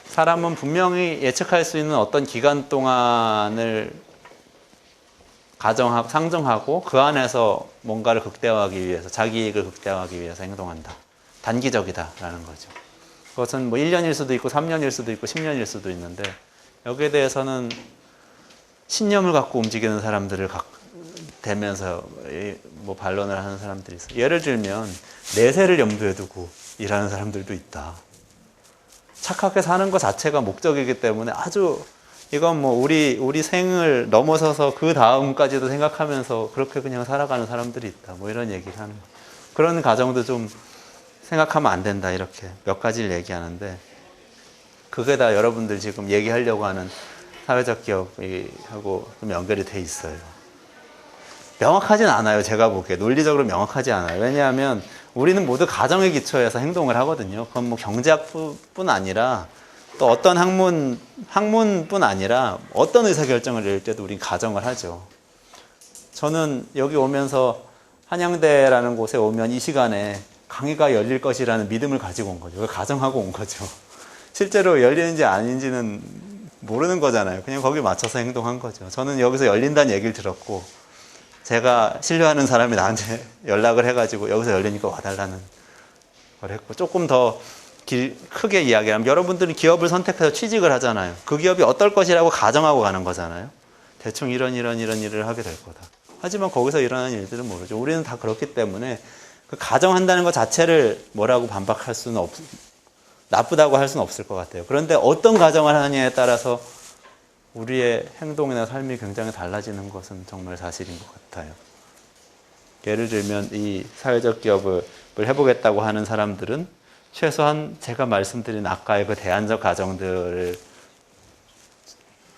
Speaker 1: 사람은 분명히 예측할 수 있는 어떤 기간 동안을 상정하고 그 안에서 뭔가를 극대화하기 위해서 자기 이익을 극대화하기 위해서 행동한다. 단기적이다라는 거죠. 그것은 뭐 1년일 수도 있고 3년일 수도 있고 10년일 수도 있는데 여기에 대해서는 신념을 갖고 움직이는 사람들을 대면서 뭐 반론을 하는 사람들이 있어요. 예를 들면 내세를 염두에 두고 일하는 사람들도 있다. 착하게 사는 것 자체가 목적이기 때문에 아주 이건 뭐 우리 생을 넘어서서 그 다음까지도 생각하면서 그렇게 그냥 살아가는 사람들이 있다. 뭐 이런 얘기를 하는 거예요. 그런 가정도 좀 생각하면 안 된다. 이렇게 몇 가지를 얘기하는데 그게 다 여러분들 지금 얘기하려고 하는 사회적 기업하고 좀 연결이 돼 있어요. 명확하진 않아요. 제가 보기에 논리적으로 명확하지 않아요. 왜냐하면 우리는 모두 가정에 기초해서 행동을 하거든요. 그건 뭐 경제학뿐 아니라 또 어떤 학문뿐 아니라 어떤 의사결정을 내릴 때도 우린 가정을 하죠. 저는 여기 오면서 한양대라는 곳에 오면 이 시간에 강의가 열릴 것이라는 믿음을 가지고 온 거죠. 가정하고 온 거죠. 실제로 열리는지 아닌지는 모르는 거잖아요. 그냥 거기에 맞춰서 행동한 거죠. 저는 여기서 열린다는 얘기를 들었고 제가 신뢰하는 사람이 나한테 연락을 해가지고 여기서 열리니까 와달라는 걸 했고 조금 더 크게 이야기하면 여러분들은 기업을 선택해서 취직을 하잖아요. 그 기업이 어떨 것이라고 가정하고 가는 거잖아요. 대충 이런 일을 하게 될 거다. 하지만 거기서 일어나는 일들은 모르죠. 우리는 다 그렇기 때문에 그 가정한다는 것 자체를 뭐라고 반박할 수는 나쁘다고 할 수는 없을 것 같아요. 그런데 어떤 가정을 하느냐에 따라서 우리의 행동이나 삶이 굉장히 달라지는 것은 정말 사실인 것 같아요. 예를 들면 이 사회적 기업을 해보겠다고 하는 사람들은 최소한 제가 말씀드린 아까의 그 대안적 가정들을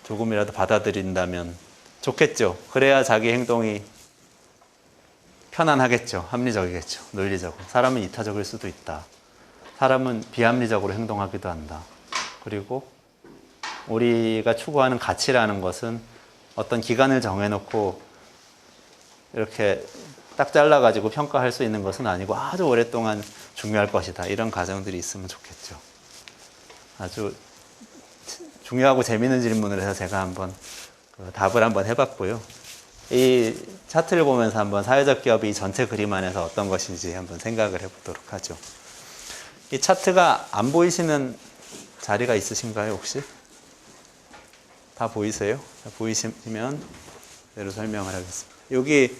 Speaker 1: 조금이라도 받아들인다면 좋겠죠. 그래야 자기 행동이 편안하겠죠. 합리적이겠죠. 논리적으로. 사람은 이타적일 수도 있다. 사람은 비합리적으로 행동하기도 한다. 그리고 우리가 추구하는 가치라는 것은 어떤 기간을 정해놓고 이렇게 딱 잘라가지고 평가할 수 있는 것은 아니고 아주 오랫동안 중요할 것이다. 이런 가정들이 있으면 좋겠죠. 아주 중요하고 재미있는 질문을 해서 제가 한번 답을 한번 해봤고요. 이 차트를 보면서 한번 사회적 기업이 이 전체 그림 안에서 어떤 것인지 한번 생각을 해보도록 하죠. 이 차트가 안 보이시는 자리가 있으신가요, 혹시? 다 보이세요? 보이시면 그대로 설명을 하겠습니다. 여기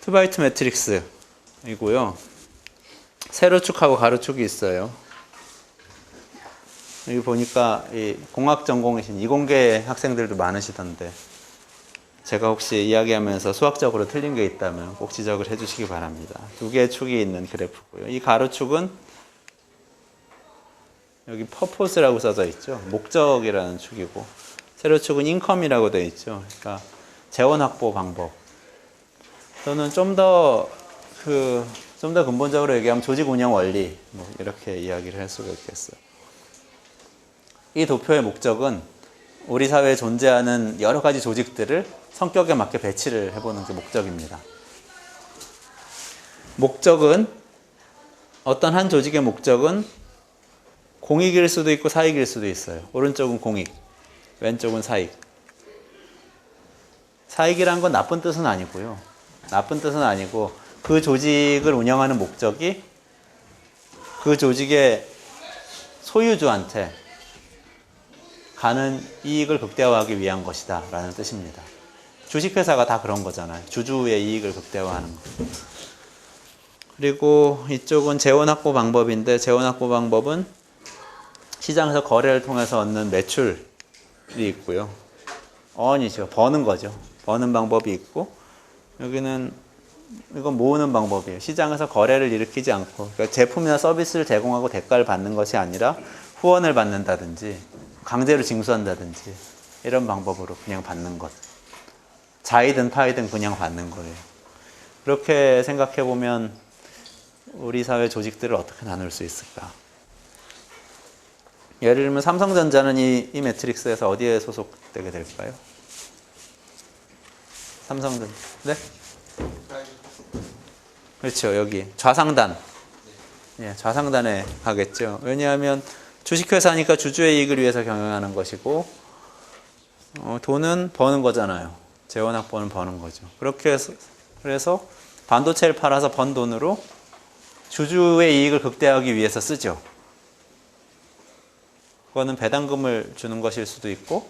Speaker 1: 2x2 매트릭스이고요. 세로축하고 가로축이 있어요. 여기 보니까 이 공학 전공이신 이공계 학생들도 많으시던데 제가 혹시 이야기하면서 수학적으로 틀린 게 있다면 꼭 지적을 해주시기 바랍니다. 두 개의 축이 있는 그래프고요. 이 가로축은 여기 purpose라고 써져 있죠. 목적이라는 축이고 세로축은 income이라고 되어 있죠. 그러니까 재원 확보 방법. 또는 좀 더 근본적으로 얘기하면 조직 운영 원리 뭐 이렇게 이야기를 할 수가 있겠어요. 이 도표의 목적은 우리 사회에 존재하는 여러 가지 조직들을 성격에 맞게 배치를 해보는 게 목적입니다. 목적은 어떤 한 조직의 목적은 공익일 수도 있고 사익일 수도 있어요. 오른쪽은 공익, 왼쪽은 사익. 사익이란 건 나쁜 뜻은 아니고요. 나쁜 뜻은 아니고 그 조직을 운영하는 목적이 그 조직의 소유주한테 가는 이익을 극대화하기 위한 것이다 라는 뜻입니다. 주식회사가 다 그런 거잖아요. 주주의 이익을 극대화하는 거. 그리고 이쪽은 재원 확보 방법인데 재원 확보 방법은 시장에서 거래를 통해서 얻는 매출이 있고요. earn이죠. 버는 거죠. 버는 방법이 있고 여기는 이건 모으는 방법이에요. 시장에서 거래를 일으키지 않고 그러니까 제품이나 서비스를 제공하고 대가를 받는 것이 아니라 후원을 받는다든지 강제로 징수한다든지 이런 방법으로 그냥 받는 것. 자이든 타이든 그냥 받는 거예요. 그렇게 생각해 보면 우리 사회 조직들을 어떻게 나눌 수 있을까? 예를 들면 삼성전자는 이 매트릭스에서 어디에 소속되게 될까요? 삼성전자. 네? 그렇죠. 여기 좌상단. 예, 좌상단에 가겠죠. 왜냐하면 주식회사니까 주주의 이익을 위해서 경영하는 것이고 돈은 버는 거잖아요. 재원 확보는 버는 거죠. 그렇게 해서 그래서 반도체를 팔아서 번 돈으로 주주의 이익을 극대화하기 위해서 쓰죠. 그거는 배당금을 주는 것일 수도 있고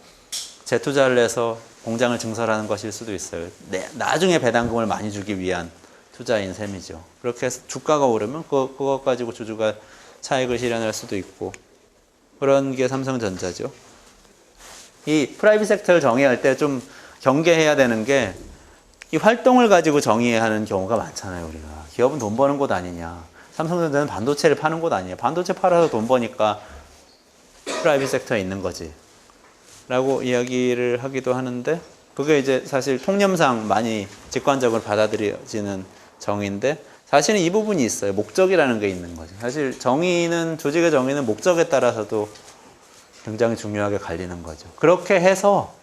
Speaker 1: 재투자를 해서 공장을 증설하는 것일 수도 있어요. 나중에 배당금을 많이 주기 위한 투자인 셈이죠. 그렇게 해서 주가가 오르면 그것 가지고 주주가 차익을 실현할 수도 있고 그런 게 삼성전자죠. 이 프라이빗 섹터를 정의할 때 좀 경계해야 되는 게 이 활동을 가지고 정의하는 경우가 많잖아요. 우리가 기업은 돈 버는 곳 아니냐. 삼성전자는 반도체를 파는 곳 아니에요. 반도체 팔아서 돈 버니까 프라이빗 섹터에 있는 거지 라고 이야기를 하기도 하는데 그게 이제 사실 통념상 많이 직관적으로 받아들여지는 정의인데 사실은 이 부분이 있어요. 목적이라는 게 있는 거죠. 사실 정의는 조직의 정의는 목적에 따라서도 굉장히 중요하게 갈리는 거죠. 그렇게 해서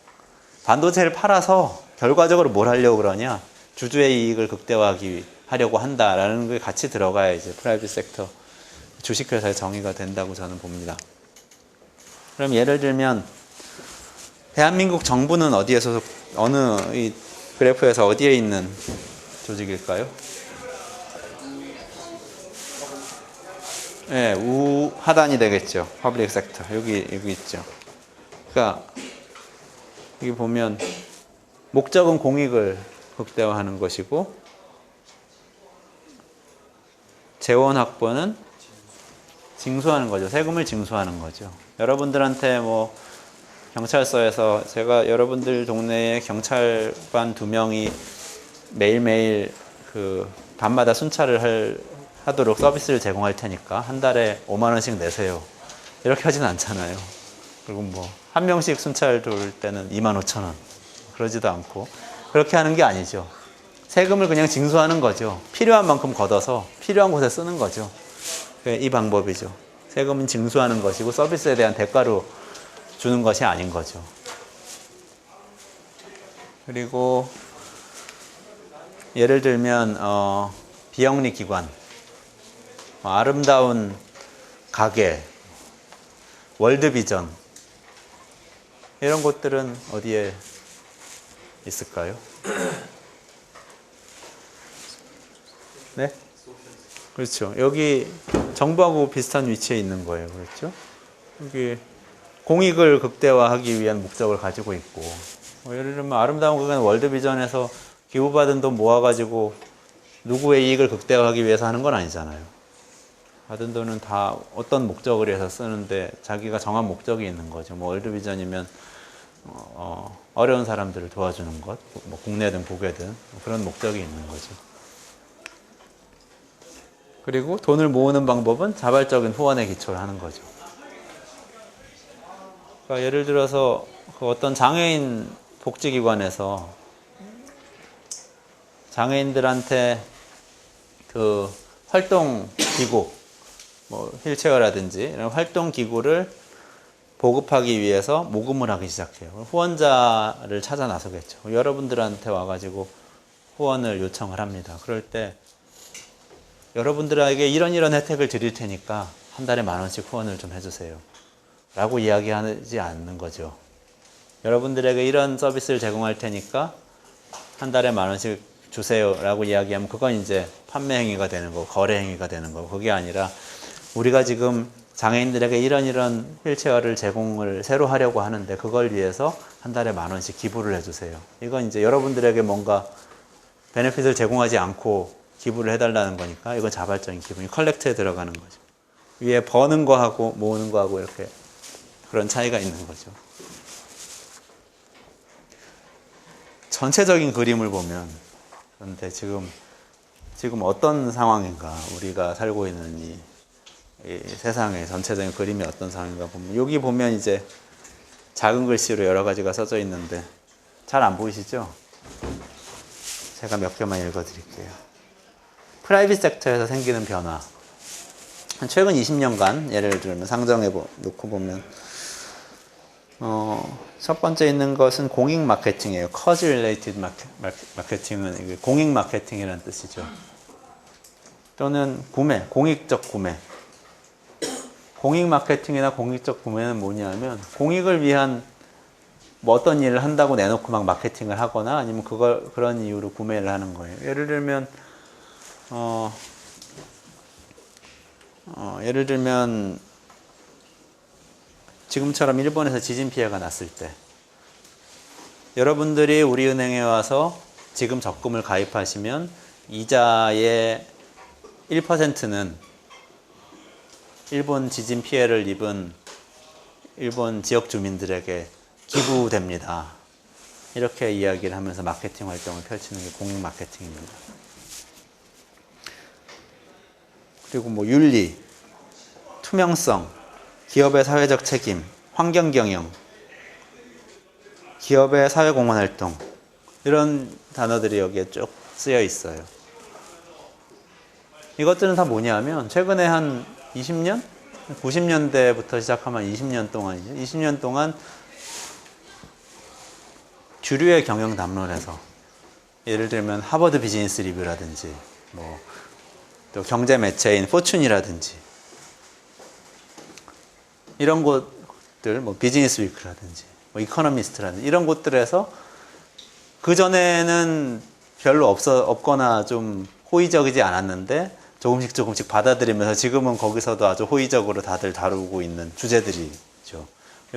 Speaker 1: 반도체를 팔아서 결과적으로 뭘 하려고 그러냐? 주주의 이익을 극대화하려고 한다라는 게 같이 들어가야 이제 프라이빗 섹터 주식회사의 정의가 된다고 저는 봅니다. 그럼 예를 들면 대한민국 정부는 어디에 소속, 어느 이 그래프에서 어디에 있는 조직일까요? 네, 우하단이 되겠죠. 퍼블릭 섹터. 여기 있죠. 그러니까 여기 보면 목적은 공익을 극대화하는 것이고 재원 확보는 징수하는 거죠. 세금을 징수하는 거죠. 여러분들한테 뭐 경찰서에서 제가 여러분들 동네에 경찰관 2명이 매일매일 그 밤마다 순찰을 하도록 서비스를 제공할 테니까 한 달에 5만 원씩 내세요. 이렇게 하진 않잖아요. 그리고 뭐 한 명씩 순찰 돌 때는 2만 5천 원. 그러지도 않고 그렇게 하는 게 아니죠. 세금을 그냥 징수하는 거죠. 필요한 만큼 걷어서 필요한 곳에 쓰는 거죠. 이 방법이죠. 세금은 징수하는 것이고 서비스에 대한 대가로 주는 것이 아닌 거죠. 그리고 예를 들면 비영리 기관, 아름다운 가게, 월드비전 이런 곳들은 어디에 있을까요? 네? 그렇죠. 여기 정부하고 비슷한 위치에 있는 거예요. 그렇죠? 여기 공익을 극대화하기 위한 목적을 가지고 있고 예를 들면 아름다운 가게는 월드비전에서 기부받은 돈 모아가지고 누구의 이익을 극대화하기 위해서 하는 건 아니잖아요. 받은 돈은 다 어떤 목적을 위해서 쓰는데 자기가 정한 목적이 있는 거죠. 뭐 월드비전이면 어려운 사람들을 도와주는 것, 뭐 국내든 국외든 그런 목적이 있는 거죠. 그리고 돈을 모으는 방법은 자발적인 후원에 기초를 하는 거죠. 그러니까 예를 들어서 그 어떤 장애인 복지기관에서 장애인들한테 그 활동 기구, 뭐 휠체어라든지 이런 활동 기구를 보급하기 위해서 모금을 하기 시작해요. 후원자를 찾아 나서겠죠. 여러분들한테 와가지고 후원을 요청을 합니다. 그럴 때 여러분들에게 이런 혜택을 드릴 테니까 한 달에 10,000원씩 후원을 좀 해주세요. 라고 이야기하지 않는 거죠. 여러분들에게 이런 서비스를 제공할 테니까 한 달에 10,000원씩 주세요. 라고 이야기하면 그건 이제 판매 행위가 되는 거고 거래 행위가 되는 거고 그게 아니라 우리가 지금 장애인들에게 이런 휠체어를 제공을 새로 하려고 하는데 그걸 위해서 한 달에 10,000원씩 기부를 해주세요. 이건 이제 여러분들에게 뭔가 베네핏을 제공하지 않고 기부를 해달라는 거니까 이건 자발적인 기부니 컬렉트에 들어가는 거죠. 위에 버는 거하고 모으는 거하고 이렇게 그런 차이가 있는 거죠. 전체적인 그림을 보면 그런데 지금 어떤 상황인가 우리가 살고 있는 이 세상의 전체적인 그림이 어떤 상황인가 보면 여기 보면 이제 작은 글씨로 여러 가지가 써져 있는데 잘 안 보이시죠? 제가 몇 개만 읽어드릴게요. 프라이빗 섹터에서 생기는 변화. 최근 20년간 예를 들면 상정해 놓고 보면 첫 번째 있는 것은 공익 마케팅이에요. Cause related 마케팅은 공익 마케팅이라는 뜻이죠. 또는 구매, 공익적 구매. 공익 마케팅이나 공익적 구매는 뭐냐면 공익을 위한 뭐 어떤 일을 한다고 내놓고 막 마케팅을 하거나 아니면 그런 이유로 구매를 하는 거예요. 예를 들면 지금처럼 일본에서 지진 피해가 났을 때 여러분들이 우리은행에 와서 지금 적금을 가입하시면 이자의 1%는 일본 지진 피해를 입은 일본 지역 주민들에게 기부됩니다. 이렇게 이야기를 하면서 마케팅 활동을 펼치는 게 공익 마케팅입니다. 그리고 뭐 윤리, 투명성, 기업의 사회적 책임, 환경 경영, 기업의 사회공헌 활동, 이런 단어들이 여기에 쭉 쓰여 있어요. 이것들은 다 뭐냐면 최근에 한 20년? 90년대부터 시작하면 20년 동안이죠. 20년 동안 주류의 경영 담론에서 예를 들면 하버드 비즈니스 리뷰라든지 뭐 또 경제 매체인 포춘이라든지 이런 곳들, 뭐 비즈니스 위크라든지 뭐 이코노미스트라든지 이런 곳들에서 그전에는 별로 없거나 좀 호의적이지 않았는데 조금씩 받아들이면서 지금은 거기서도 아주 호의적으로 다들 다루고 있는 주제들이죠.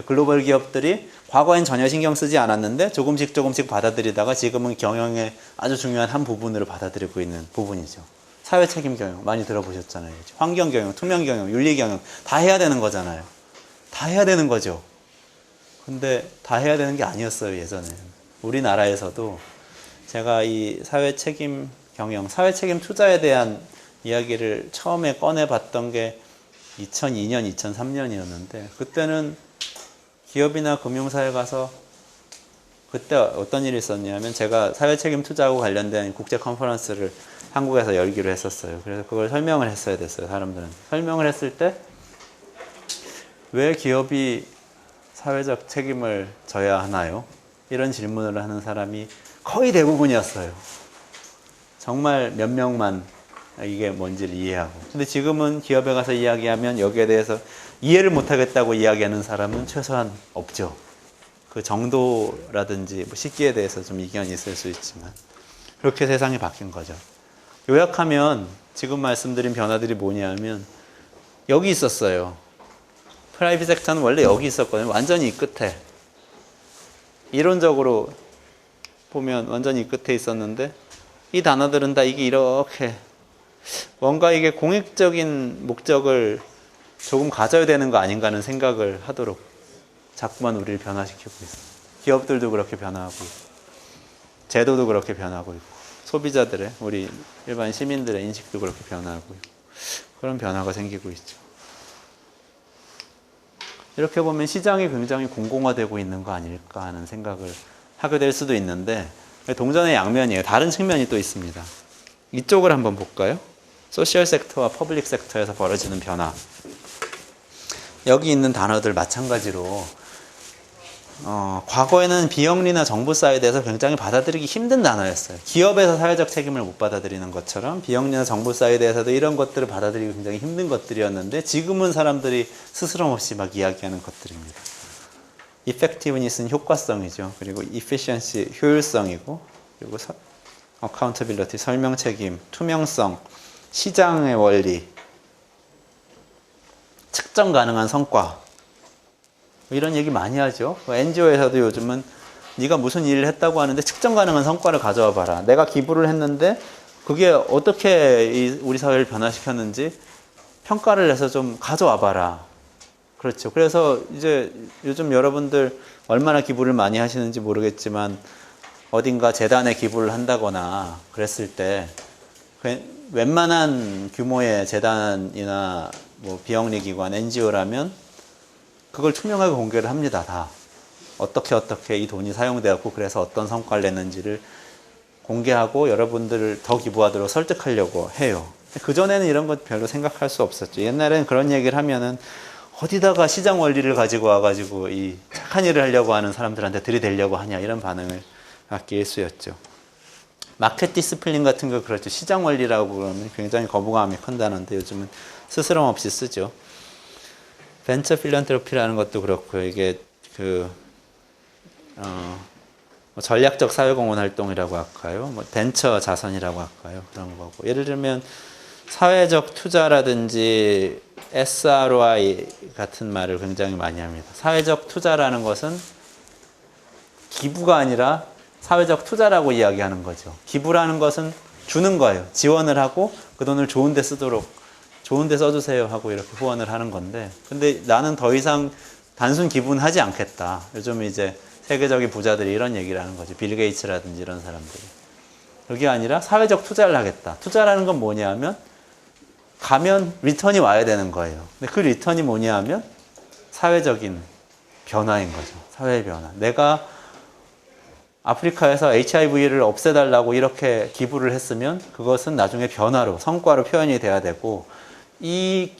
Speaker 1: 글로벌 기업들이 과거엔 전혀 신경 쓰지 않았는데 조금씩 받아들이다가 지금은 경영의 아주 중요한 한 부분으로 받아들이고 있는 부분이죠. 사회 책임 경영 많이 들어보셨잖아요. 환경 경영, 투명 경영, 윤리 경영 다 해야 되는 거잖아요. 다 해야 되는 거죠. 근데 다 해야 되는 게 아니었어요, 예전에. 우리나라에서도 제가 이 사회 책임 경영, 사회 책임 투자에 대한 이야기를 처음에 꺼내봤던 게 2002년, 2003년이었는데 그때는 기업이나 금융사에 가서 그때 어떤 일이 있었냐면 제가 사회 책임 투자하고 관련된 국제 컨퍼런스를 한국에서 열기로 했었어요. 그래서 그걸 설명을 했어야 됐어요, 사람들한테. 설명을 했을 때 왜 기업이 사회적 책임을 져야 하나요? 이런 질문을 하는 사람이 거의 대부분이었어요. 정말 몇 명만 이게 뭔지를 이해하고. 근데 지금은 기업에 가서 이야기하면 여기에 대해서 이해를 못하겠다고 이야기하는 사람은 최소한 없죠. 그 정도라든지 뭐 시기에 대해서 좀 이견이 있을 수 있지만 그렇게 세상이 바뀐 거죠. 요약하면 지금 말씀드린 변화들이 뭐냐면 여기 있었어요. 프라이빗 섹터는 원래 여기 있었거든요. 완전히 이 끝에. 이론적으로 보면 완전히 이 끝에 있었는데 이 단어들은 다 이게 이렇게 뭔가 이게 공익적인 목적을 조금 가져야 되는 거 아닌가 하는 생각을 하도록 자꾸만 우리를 변화시키고 있어요. 기업들도 그렇게 변화하고 있고 제도도 그렇게 변하고 있고 소비자들의 우리 일반 시민들의 인식도 그렇게 변화하고 있고 그런 변화가 생기고 있죠. 이렇게 보면 시장이 굉장히 공공화되고 있는 거 아닐까 하는 생각을 하게 될 수도 있는데 동전의 양면이에요. 다른 측면이 또 있습니다. 이쪽을 한번 볼까요? 소셜 섹터와 퍼블릭 섹터에서 벌어지는 변화. 여기 있는 단어들 마찬가지로 과거에는 비영리나 정부 사이드에서 굉장히 받아들이기 힘든 단어였어요. 기업에서 사회적 책임을 못 받아들이는 것처럼 비영리나 정부 사이드에서도 이런 것들을 받아들이기 굉장히 힘든 것들이었는데 지금은 사람들이 스스럼 없이 막 이야기하는 것들입니다. effectiveness는 효과성이죠. 그리고 efficiency 효율성이고 그리고 accountability 설명 책임, 투명성, 시장의 원리, 측정 가능한 성과 이런 얘기 많이 하죠. NGO에서도 요즘은 네가 무슨 일을 했다고 하는데 측정 가능한 성과를 가져와 봐라. 내가 기부를 했는데 그게 어떻게 우리 사회를 변화시켰는지 평가를 해서 좀 가져와 봐라. 그렇죠. 그래서 이제 요즘 여러분들 얼마나 기부를 많이 하시는지 모르겠지만 어딘가 재단에 기부를 한다거나 그랬을 때 웬만한 규모의 재단이나 뭐 비영리 기관, NGO라면 그걸 투명하게 공개를 합니다. 다. 어떻게 이 돈이 사용되었고 그래서 어떤 성과를 냈는지를 공개하고 여러분들을 더 기부하도록 설득하려고 해요. 그전에는 이런 것 별로 생각할 수 없었죠. 옛날에는 그런 얘기를 하면은 어디다가 시장 원리를 가지고 와가지고 이 착한 일을 하려고 하는 사람들한테 들이대려고 하냐 이런 반응을 갖기 일쑤였죠. 마켓 디스플린 같은 거 그렇죠. 시장 원리라고 그러면 굉장히 거부감이 큰다는데 요즘은 스스럼 없이 쓰죠. 벤처 필란트로피라는 것도 그렇고요. 이게 전략적 사회공헌 활동이라고 할까요? 뭐 벤처 자선이라고 할까요? 그런 거고. 예를 들면 사회적 투자라든지 SROI 같은 말을 굉장히 많이 합니다. 사회적 투자라는 것은 기부가 아니라 사회적 투자라고 이야기하는 거죠. 기부라는 것은 주는 거예요. 지원을 하고 그 돈을 좋은 데 쓰도록, 좋은 데 써주세요 하고 이렇게 후원을 하는 건데, 근데 나는 더 이상 단순 기부는 하지 않겠다. 요즘 이제 세계적인 부자들이 이런 얘기를 하는 거죠. 빌 게이츠라든지 이런 사람들이. 그게 아니라 사회적 투자를 하겠다. 투자라는 건 뭐냐 하면 가면 리턴이 와야 되는 거예요. 근데 그 리턴이 뭐냐 하면 사회적인 변화인 거죠. 사회의 변화. 내가 아프리카에서 HIV를 없애달라고 이렇게 기부를 했으면 그것은 나중에 변화로, 성과로 표현이 돼야 되고, 이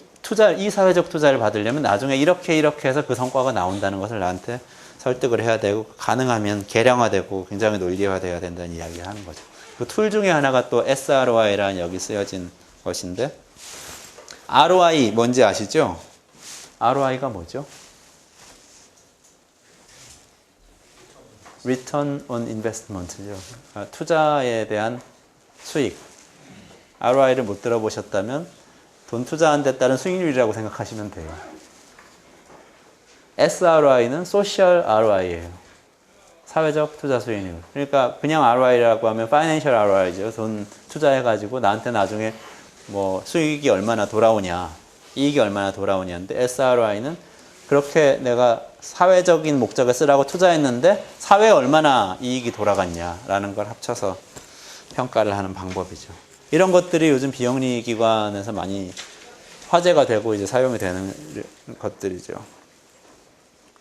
Speaker 1: 사회적 투자를 받으려면 나중에 이렇게 해서 그 성과가 나온다는 것을 나한테 설득을 해야 되고, 가능하면 계량화되고 굉장히 논리화되어야 된다는 이야기를 하는 거죠. 그 툴 중에 하나가 또 SROI라는 여기 쓰여진 것인데, ROI 뭔지 아시죠? ROI가 뭐죠? Return on Investment죠. 투자에 대한 수익. ROI를 못 들어보셨다면 돈 투자한 데 따른 수익률이라고 생각하시면 돼요. SROI는 Social ROI예요. 사회적 투자 수익률. 그러니까 그냥 ROI라고 하면 Financial ROI죠. 돈 투자해가지고 나한테 나중에 뭐 수익이 얼마나 돌아오냐, 이익이 얼마나 돌아오냐인데, SROI는 그렇게 내가 사회적인 목적에 쓰라고 투자했는데 사회에 얼마나 이익이 돌아갔냐라는 걸 합쳐서 평가를 하는 방법이죠. 이런 것들이 요즘 비영리 기관에서 많이 화제가 되고 이제 사용이 되는 것들이죠.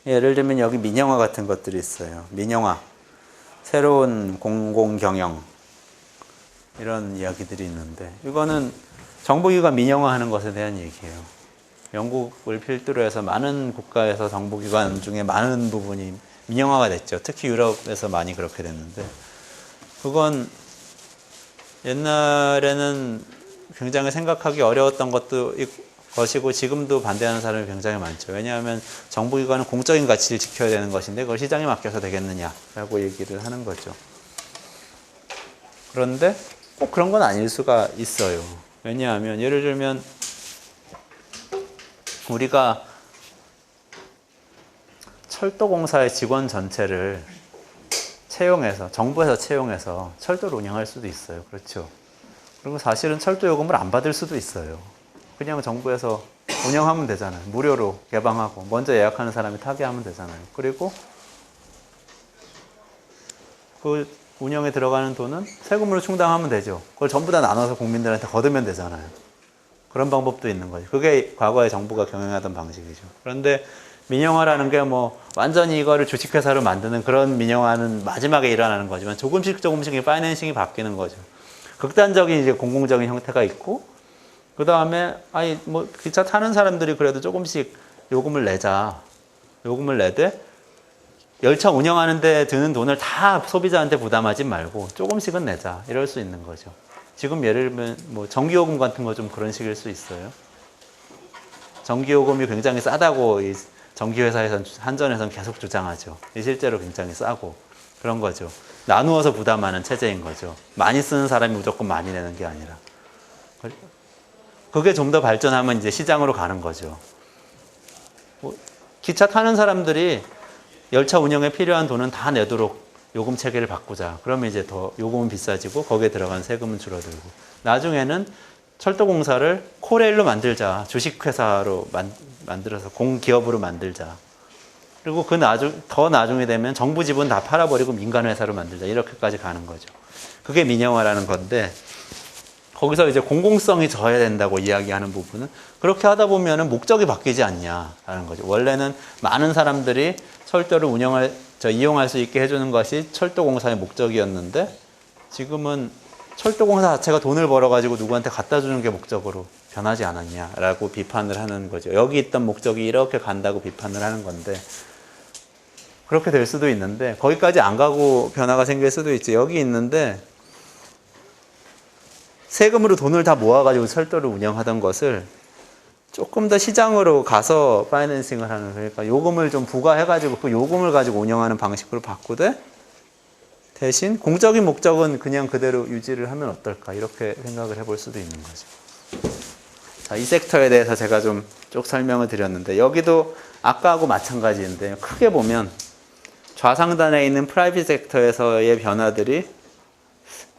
Speaker 1: 예를 들면 여기 민영화 같은 것들이 있어요. 민영화, 새로운 공공경영, 이런 이야기들이 있는데, 이거는 정부기관 민영화하는 것에 대한 얘기예요. 영국을 필두로 해서 많은 국가에서 정부기관 중에 많은 부분이 민영화가 됐죠. 특히 유럽에서 많이 그렇게 됐는데, 그건 옛날에는 굉장히 생각하기 어려웠던 것이고 지금도 반대하는 사람이 굉장히 많죠. 왜냐하면 정부기관은 공적인 가치를 지켜야 되는 것인데 그걸 시장에 맡겨서 되겠느냐라고 얘기를 하는 거죠. 그런데 꼭 그런 건 아닐 수가 있어요. 왜냐하면 예를 들면 우리가 철도공사의 직원 전체를 채용해서, 정부에서 채용해서 철도를 운영할 수도 있어요. 그렇죠. 그리고 사실은 철도 요금을 안 받을 수도 있어요. 그냥 정부에서 운영하면 되잖아요. 무료로 개방하고 먼저 예약하는 사람이 타게 하면 되잖아요. 그리고 그 운영에 들어가는 돈은 세금으로 충당하면 되죠. 그걸 전부 다 나눠서 국민들한테 거두면 되잖아요. 그런 방법도 있는 거죠. 그게 과거에 정부가 경영하던 방식이죠. 그런데 민영화라는 게 뭐 완전히 이거를 주식회사로 만드는 그런 민영화는 마지막에 일어나는 거지만 조금씩 이 파이낸싱이 바뀌는 거죠. 극단적인 이제 공공적인 형태가 있고, 그 다음에 뭐 기차 타는 사람들이 그래도 조금씩 요금을 내자. 요금을 내되 열차 운영하는 데 드는 돈을 다 소비자한테 부담하지 말고 조금씩은 내자. 이럴 수 있는 거죠. 지금 예를 들면 뭐 전기요금 같은 거 좀 그런 식일 수 있어요. 전기요금이 굉장히 싸다고 이 전기회사에선, 한전에선 계속 주장하죠. 실제로 굉장히 싸고 그런 거죠. 나누어서 부담하는 체제인 거죠. 많이 쓰는 사람이 무조건 많이 내는 게 아니라. 그게 좀 더 발전하면 이제 시장으로 가는 거죠. 기차 타는 사람들이 열차 운영에 필요한 돈은 다 내도록 요금 체계를 바꾸자. 그러면 이제 더 요금은 비싸지고 거기에 들어간 세금은 줄어들고, 나중에는 철도공사를 코레일로 만들자. 주식회사로 만들어서 공기업으로 만들자. 그리고 더 나중에 되면 정부 지분 다 팔아버리고 민간회사로 만들자. 이렇게까지 가는 거죠. 그게 민영화라는 건데, 거기서 이제 공공성이 져야 된다고 이야기하는 부분은 그렇게 하다 보면은 목적이 바뀌지 않냐라는 거죠. 원래는 많은 사람들이 철도를 이용할 수 있게 해주는 것이 철도공사의 목적이었는데, 지금은 철도공사 자체가 돈을 벌어가지고 누구한테 갖다 주는 게 목적으로 변하지 않았냐라고 비판을 하는 거죠. 여기 있던 목적이 이렇게 간다고 비판을 하는 건데, 그렇게 될 수도 있는데 거기까지 안 가고 변화가 생길 수도 있죠. 여기 있는데 세금으로 돈을 다 모아가지고 철도를 운영하던 것을 조금 더 시장으로 가서 파이낸싱을 하는, 그러니까 요금을 좀 부과해가지고 그 요금을 가지고 운영하는 방식으로 바꾸되, 대신 공적인 목적은 그냥 그대로 유지를 하면 어떨까, 이렇게 생각을 해볼 수도 있는 거죠. 자, 이 섹터에 대해서 제가 좀 쭉 설명을 드렸는데, 여기도 아까하고 마찬가지인데 크게 보면 좌상단에 있는 프라이빗 섹터에서의 변화들이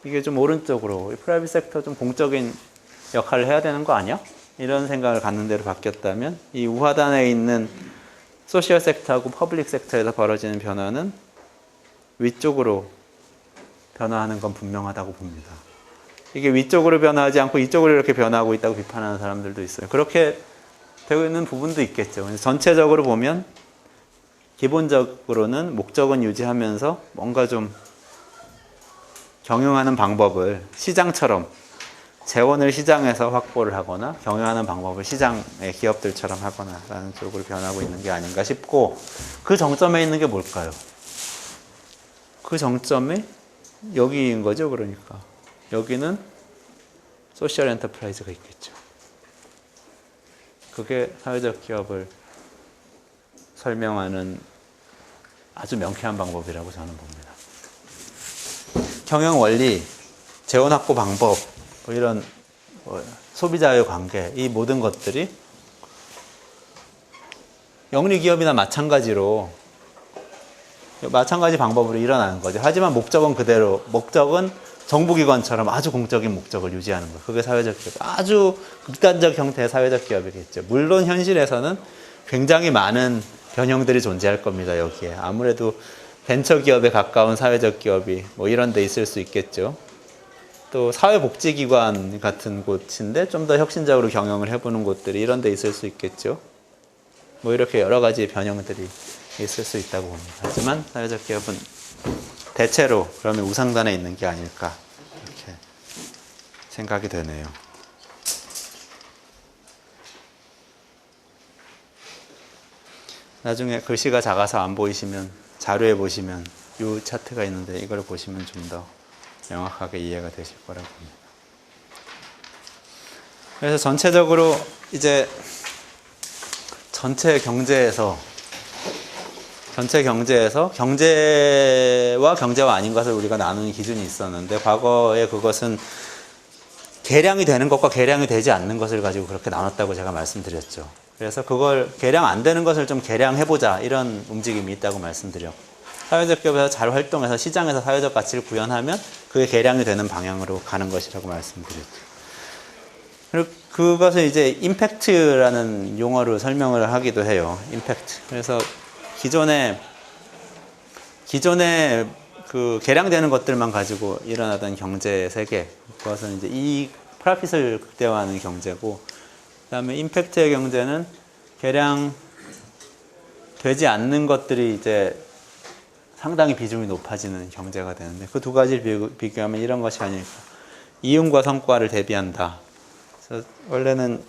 Speaker 1: 이게 좀 오른쪽으로 프라이빗 섹터 좀 공적인 역할을 해야 되는 거 아니야? 이런 생각을 갖는 대로 바뀌었다면 이 우하단에 있는 소셜 섹터하고 퍼블릭 섹터에서 벌어지는 변화는 위쪽으로 변화하는 건 분명하다고 봅니다. 이게 위쪽으로 변화하지 않고 이쪽으로 이렇게 변화하고 있다고 비판하는 사람들도 있어요. 그렇게 되고 있는 부분도 있겠죠. 전체적으로 보면 기본적으로는 목적은 유지하면서 뭔가 좀 경영하는 방법을 시장처럼 재원을 시장에서 확보를 하거나 경영하는 방법을 시장의 기업들처럼 하거나 라는 쪽으로 변하고 있는 게 아닌가 싶고 그 정점에 있는 게 뭘까요? 그 정점이 여기인 거죠. 그러니까 여기는 소셜 엔터프라이즈가 있겠죠. 그게 사회적 기업을 설명하는 아주 명쾌한 방법이라고 저는 봅니다. 경영 원리, 재원 확보 방법, 뭐 이런 소비자의 관계, 이 모든 것들이 영리 기업이나 마찬가지 방법으로 일어나는 거죠. 하지만 목적은 그대로, 목적은 정부기관처럼 아주 공적인 목적을 유지하는 거예요. 그게 사회적 기업, 아주 극단적 형태의 사회적 기업이겠죠. 물론 현실에서는 굉장히 많은 변형들이 존재할 겁니다. 여기에 아무래도 벤처기업에 가까운 사회적 기업이 뭐 이런 데 있을 수 있겠죠. 또 사회복지기관 같은 곳인데 좀 더 혁신적으로 경영을 해보는 곳들이 이런 데 있을 수 있겠죠. 뭐 이렇게 여러 가지 변형들이 있을 수 있다고 봅니다. 하지만 사회적 기업은 대체로 그러면 우상단에 있는 게 아닐까 이렇게 생각이 되네요. 나중에 글씨가 작아서 안 보이시면 자료에 보시면 이 차트가 있는데 이걸 보시면 좀 더 명확하게 이해가 되실 거라고 봅니다. 그래서 전체적으로 이제 전체 경제에서 경제와 경제와 아닌 것을 우리가 나누는 기준이 있었는데 과거에 그것은 계량이 되는 것과 계량이 되지 않는 것을 가지고 그렇게 나눴다고 제가 말씀드렸죠. 그래서 그걸 계량 안 되는 것을 좀 계량해보자 이런 움직임이 있다고 말씀드렸고 사회적 기업에서 잘 활동해서 시장에서 사회적 가치를 구현하면 그게 계량이 되는 방향으로 가는 것이라고 말씀드렸죠. 그리고 그것을 이제 임팩트라는 용어로 설명을 하기도 해요. 임팩트. 그래서 기존에 그 계량되는 것들만 가지고 일어나던 경제 세계, 그것은 이제 이 프라핏을 극대화하는 경제고, 그다음에 임팩트의 경제는 계량되지 않는 것들이 이제 상당히 비중이 높아지는 경제가 되는데 그 두 가지를 비교하면 이런 것이 아닐까. 이윤과 성과를 대비한다. 그래서 원래는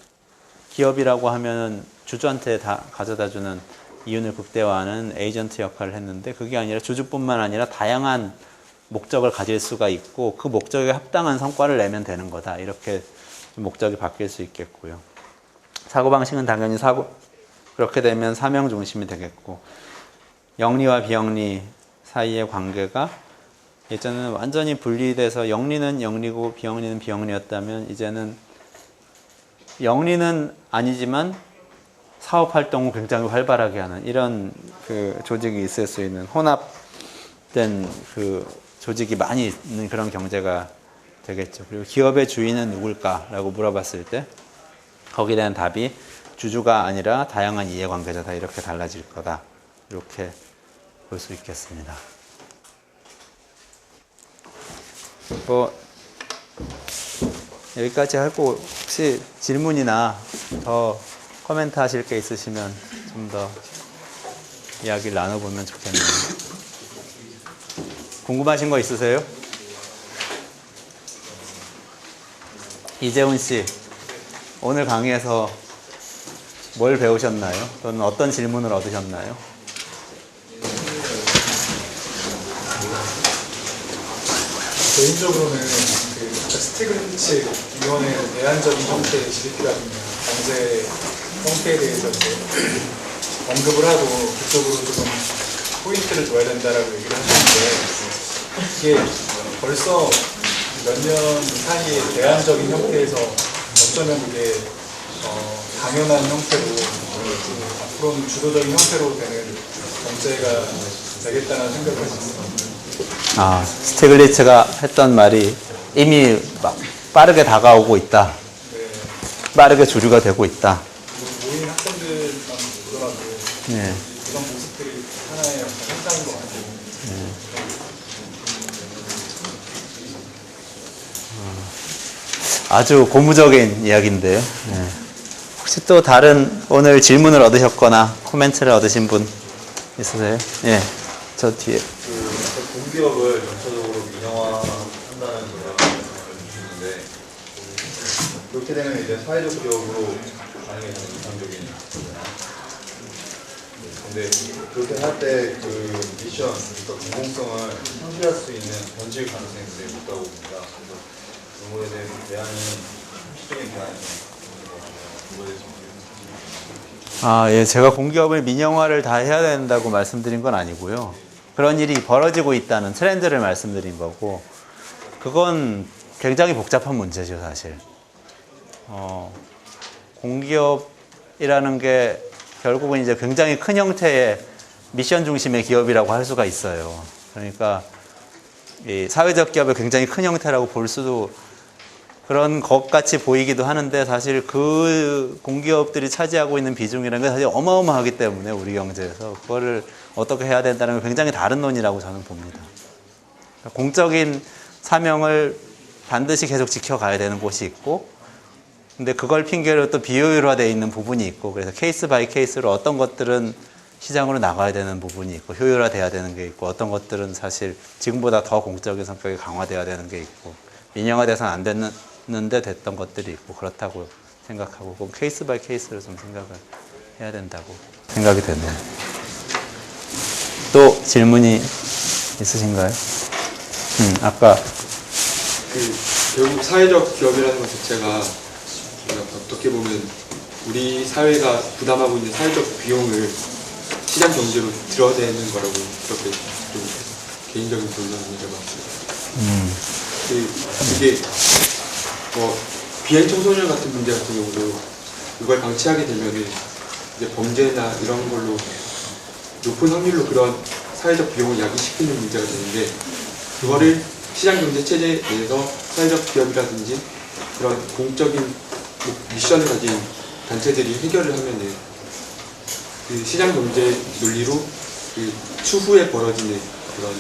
Speaker 1: 기업이라고 하면은 주주한테 다 가져다주는 이윤을 극대화하는 에이전트 역할을 했는데 그게 아니라 주주뿐만 아니라 다양한 목적을 가질 수가 있고 그 목적에 합당한 성과를 내면 되는 거다. 이렇게 목적이 바뀔 수 있겠고요. 사고방식은 당연히 그렇게 되면 사명 중심이 되겠고 영리와 비영리 사이의 관계가 예전에는 완전히 분리돼서 영리는 영리고 비영리는 비영리였다면 이제는 영리는 아니지만 사업 활동을 굉장히 활발하게 하는 이런 그 조직이 있을 수 있는 혼합된 그 조직이 많이 있는 그런 경제가 되겠죠. 그리고 기업의 주인은 누굴까라고 물어봤을 때 거기에 대한 답이 주주가 아니라 다양한 이해관계자다 이렇게 달라질 거다. 이렇게 볼 수 있겠습니다. 뭐 여기까지 하고 혹시 질문이나 더 코멘트 하실 게 있으시면 좀 더 이야기를 나눠보면 좋겠네요. 궁금하신 거 있으세요? 이재훈 씨, 오늘 강의에서 뭘 배우셨나요? 또는 어떤 질문을 얻으셨나요?
Speaker 6: 개인적으로는 그 스티글리츠 위원회의 대안적인 형태의 GDP라든가 경제 형태에 대해서 이제 언급을 하고 그쪽으로 조금 포인트를 줘야 된다라고 얘기를 하셨는데 이게 벌써 몇 년 사이에 대안적인 형태에서 어쩌면 그게 당연한 형태로 앞으로는 주도적인 형태로 되는 경제가 되겠다는 생각을 했었어요.
Speaker 1: 아, 스티글리츠가 했던 말이 이미 막 빠르게 다가오고 있다. 빠르게 주류가 되고 있다.
Speaker 6: 모인 학생들만 보더라도
Speaker 1: 네.
Speaker 6: 그런 모습들이 하나의 현상인 것 같아요.
Speaker 1: 아주 고무적인 이야기인데요. 네. 혹시 또 다른 오늘 질문을 얻으셨거나 코멘트를 얻으신 분 있으세요? 예, 저 뒤에.
Speaker 7: 공기업을 전체적으로 민영화한다는 거를 말씀주시는데 그렇게 되면 이제 사회적 기업으로 가는 게 가장 이상적인 거잖아요. 근데 그렇게 할 때 그 미션, 그러니까 공공성을 상실할 수 있는 변질 가능성이 굉장히 높다고 봅니다. 그래서 그런 거에 대한 대안이 현실적인 대안이 그거에 대해서
Speaker 1: 아, 예, 제가 공기업을 민영화를 다 해야 된다고 말씀드린 건 아니고요. 그런 일이 벌어지고 있다는 트렌드를 말씀드린 거고, 그건 굉장히 복잡한 문제죠, 사실. 공기업이라는 게 결국은 이제 굉장히 큰 형태의 미션 중심의 기업이라고 할 수가 있어요. 그러니까 이 사회적 기업의 굉장히 큰 형태라고 볼 수도 그런 것 같이 보이기도 하는데 사실 그 공기업들이 차지하고 있는 비중이라는 게 사실 어마어마하기 때문에 우리 경제에서 그거를 어떻게 해야 된다는 건 굉장히 다른 논의라고 저는 봅니다. 공적인 사명을 반드시 계속 지켜가야 되는 곳이 있고 근데 그걸 핑계로 또 비효율화되어 있는 부분이 있고 그래서 케이스 바이 케이스로 어떤 것들은 시장으로 나가야 되는 부분이 있고 효율화돼야 되는 게 있고 어떤 것들은 사실 지금보다 더 공적인 성격이 강화돼야 되는 게 있고 민영화돼서는 안 됐는데 됐던 것들이 있고 그렇다고 생각하고 그건 케이스 바이 케이스로 좀 생각을 해야 된다고 생각이 되네요. 또 질문이 있으신가요? 아까
Speaker 2: 결국 사회적 기업이라는 것 자체가 어떻게 보면 우리 사회가 부담하고 있는 사회적 비용을 시장 경제로 드러내는 거라고 그렇게 좀 개인적인 본론을 해봤습니다. 이게 뭐 비행 청소년 같은 문제 같은 경우도 이걸 방치하게 되면은 이제 범죄나 이런 걸로 높은 확률로 그런 사회적 비용을 야기시키는 문제가 되는데 그거를 시장 경제 체제 내에서 사회적 기업이라든지 그런 공적인 미션을 가진 단체들이 해결을 하면은 그 시장 경제 논리로 그 추후에 벌어지는 그런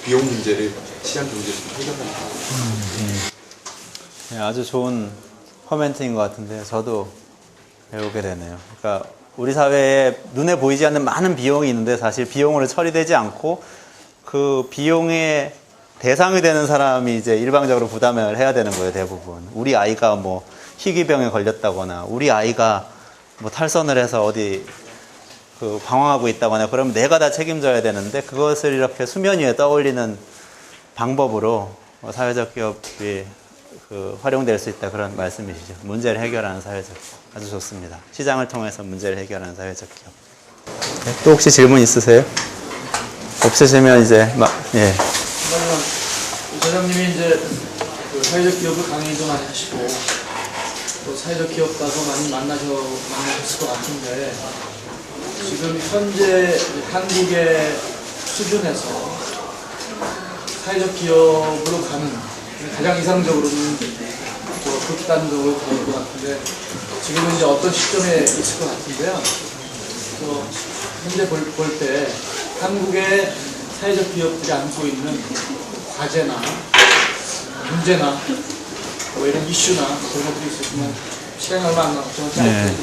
Speaker 2: 비용 문제를 시장 경제에서 해결합니다.
Speaker 1: 네, 아주 좋은 코멘트인 것 같은데 저도 배우게 되네요. 그러니까 우리 사회에 눈에 보이지 않는 많은 비용이 있는데 사실 비용으로 처리되지 않고 그 비용의 대상이 되는 사람이 이제 일방적으로 부담을 해야 되는 거예요, 대부분. 우리 아이가 뭐 희귀병에 걸렸다거나 우리 아이가 뭐 탈선을 해서 어디 그 방황하고 있다거나 그러면 내가 다 책임져야 되는데 그것을 이렇게 수면 위에 떠올리는 방법으로 사회적 기업이 그 활용될 수 있다 그런 말씀이시죠. 문제를 해결하는 사회적 기업. 아주 좋습니다. 시장을 통해서 문제를 해결하는 사회적 기업. 네, 또 혹시 질문 있으세요? 없으시면 이제 예.
Speaker 8: 사장님이 이제 그 사회적 기업을 강의도 많이 하시고 또 사회적 기업가도 많이 만나셨을 것 같은데 지금 현재 한국의 수준에서 사회적 기업으로 가는 가장 이상적으로는 극단적으로 가는 것 같은데 지금은 이제 어떤 시점에 있을 것 같은데요. 그래서 현재 볼 때 한국의 사회적 기업들이 안고 있는 과제나 문제나 뭐 이런 이슈나 그런 것들이 있으시면 시간이 얼마 안 남았지만 짧게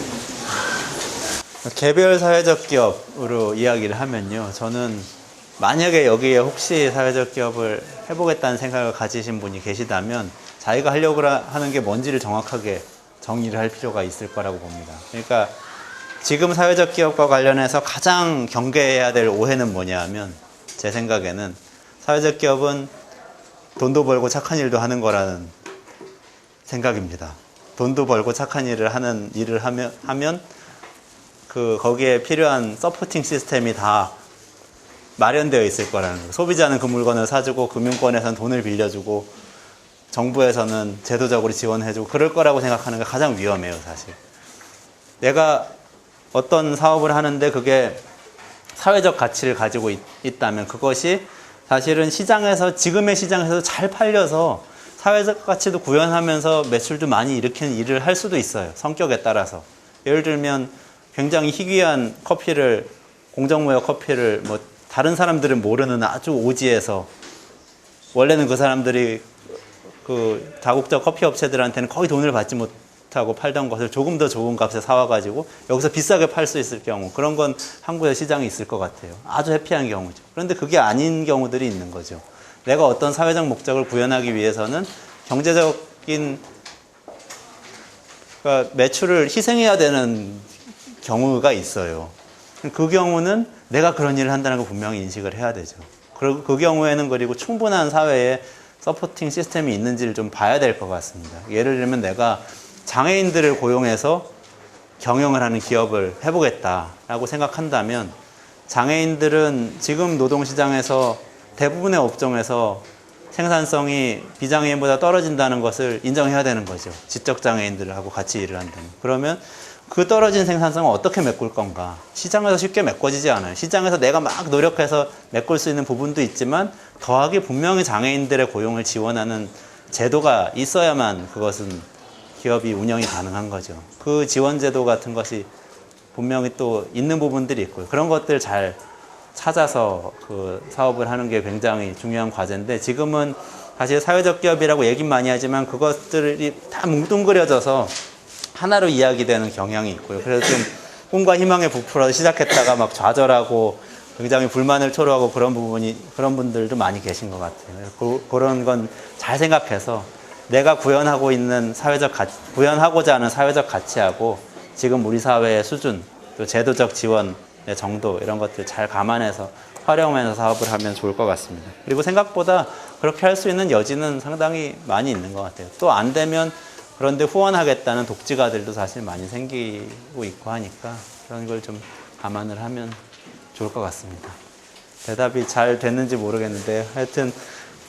Speaker 1: 개별 사회적 기업으로 이야기를 하면요. 저는 만약에 여기에 혹시 사회적 기업을 해보겠다는 생각을 가지신 분이 계시다면 자기가 하려고 하는 게 뭔지를 정확하게 정의를 할 필요가 있을 거라고 봅니다. 그러니까 지금 사회적 기업과 관련해서 가장 경계해야 될 오해는 뭐냐 하면 제 생각에는 사회적 기업은 돈도 벌고 착한 일도 하는 거라는 생각입니다. 돈도 벌고 착한 일을 하면 그 거기에 필요한 서포팅 시스템이 다 마련되어 있을 거라는 거예요. 소비자는 그 물건을 사주고 금융권에서는 돈을 빌려주고 정부에서는 제도적으로 지원해주고 그럴 거라고 생각하는 게 가장 위험해요, 사실. 내가 어떤 사업을 하는데 그게 사회적 가치를 가지고 있다면 그것이 사실은 시장에서, 지금의 시장에서 잘 팔려서 사회적 가치도 구현하면서 매출도 많이 일으키는 일을 할 수도 있어요. 성격에 따라서. 예를 들면 굉장히 희귀한 커피를, 공정무역 커피를 뭐 다른 사람들은 모르는 아주 오지에서, 원래는 그 사람들이 그 다국적 커피 업체들한테는 거의 돈을 받지 못하고 팔던 것을 조금 더 좋은 값에 사와가지고 여기서 비싸게 팔 수 있을 경우, 그런 건 한국에 시장이 있을 것 같아요. 아주 해피한 경우죠. 그런데 그게 아닌 경우들이 있는 거죠. 내가 어떤 사회적 목적을 구현하기 위해서는 경제적인, 그러니까 매출을 희생해야 되는 경우가 있어요. 그 경우는 내가 그런 일을 한다는 걸 분명히 인식을 해야 되죠. 그 경우에는 그리고 충분한 사회에 서포팅 시스템이 있는지를 좀 봐야 될 것 같습니다. 예를 들면 내가 장애인들을 고용해서 경영을 하는 기업을 해보겠다라고 생각한다면, 장애인들은 지금 노동시장에서 대부분의 업종에서 생산성이 비장애인보다 떨어진다는 것을 인정해야 되는 거죠. 지적장애인들하고 같이 일을 한다면. 그러면 그 떨어진 생산성을 어떻게 메꿀 건가? 시장에서 쉽게 메꿔지지 않아요. 시장에서 내가 막 노력해서 메꿀 수 있는 부분도 있지만, 더하기 분명히 장애인들의 고용을 지원하는 제도가 있어야만 그것은 기업이 운영이 가능한 거죠. 그 지원 제도 같은 것이 분명히 또 있는 부분들이 있고요. 그런 것들 잘 찾아서 그 사업을 하는 게 굉장히 중요한 과제인데, 지금은 사실 사회적 기업이라고 얘기는 많이 하지만 그것들이 다 뭉뚱그려져서 하나로 이야기되는 경향이 있고요. 그래서 좀 꿈과 희망에 부풀어서 시작했다가 막 좌절하고 굉장히 불만을 토로하고 그런 분들도 많이 계신 것 같아요. 그런 건 잘 생각해서 내가 구현하고자 하는 사회적 가치하고 지금 우리 사회의 수준, 또 제도적 지원의 정도, 이런 것들 잘 감안해서 활용하면서 사업을 하면 좋을 것 같습니다. 그리고 생각보다 그렇게 할 수 있는 여지는 상당히 많이 있는 것 같아요. 또 안 되면 그런데 후원하겠다는 독지가들도 사실 많이 생기고 있고 하니까 그런 걸 좀 감안을 하면 좋을 것 같습니다. 대답이 잘 됐는지 모르겠는데, 하여튼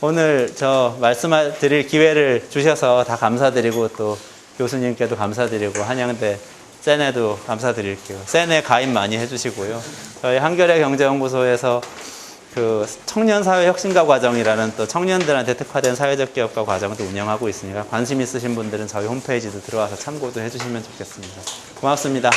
Speaker 1: 오늘 저 말씀드릴 기회를 주셔서 다 감사드리고, 또 교수님께도 감사드리고, 한양대 세네도 감사드릴게요. 세네 가입 많이 해주시고요. 저희 한겨레 경제연구소에서 그 청년사회혁신가 과정이라는 또 청년들한테 특화된 사회적 기업가 과정도 운영하고 있으니까 관심 있으신 분들은 저희 홈페이지도 들어와서 참고도 해주시면 좋겠습니다. 고맙습니다.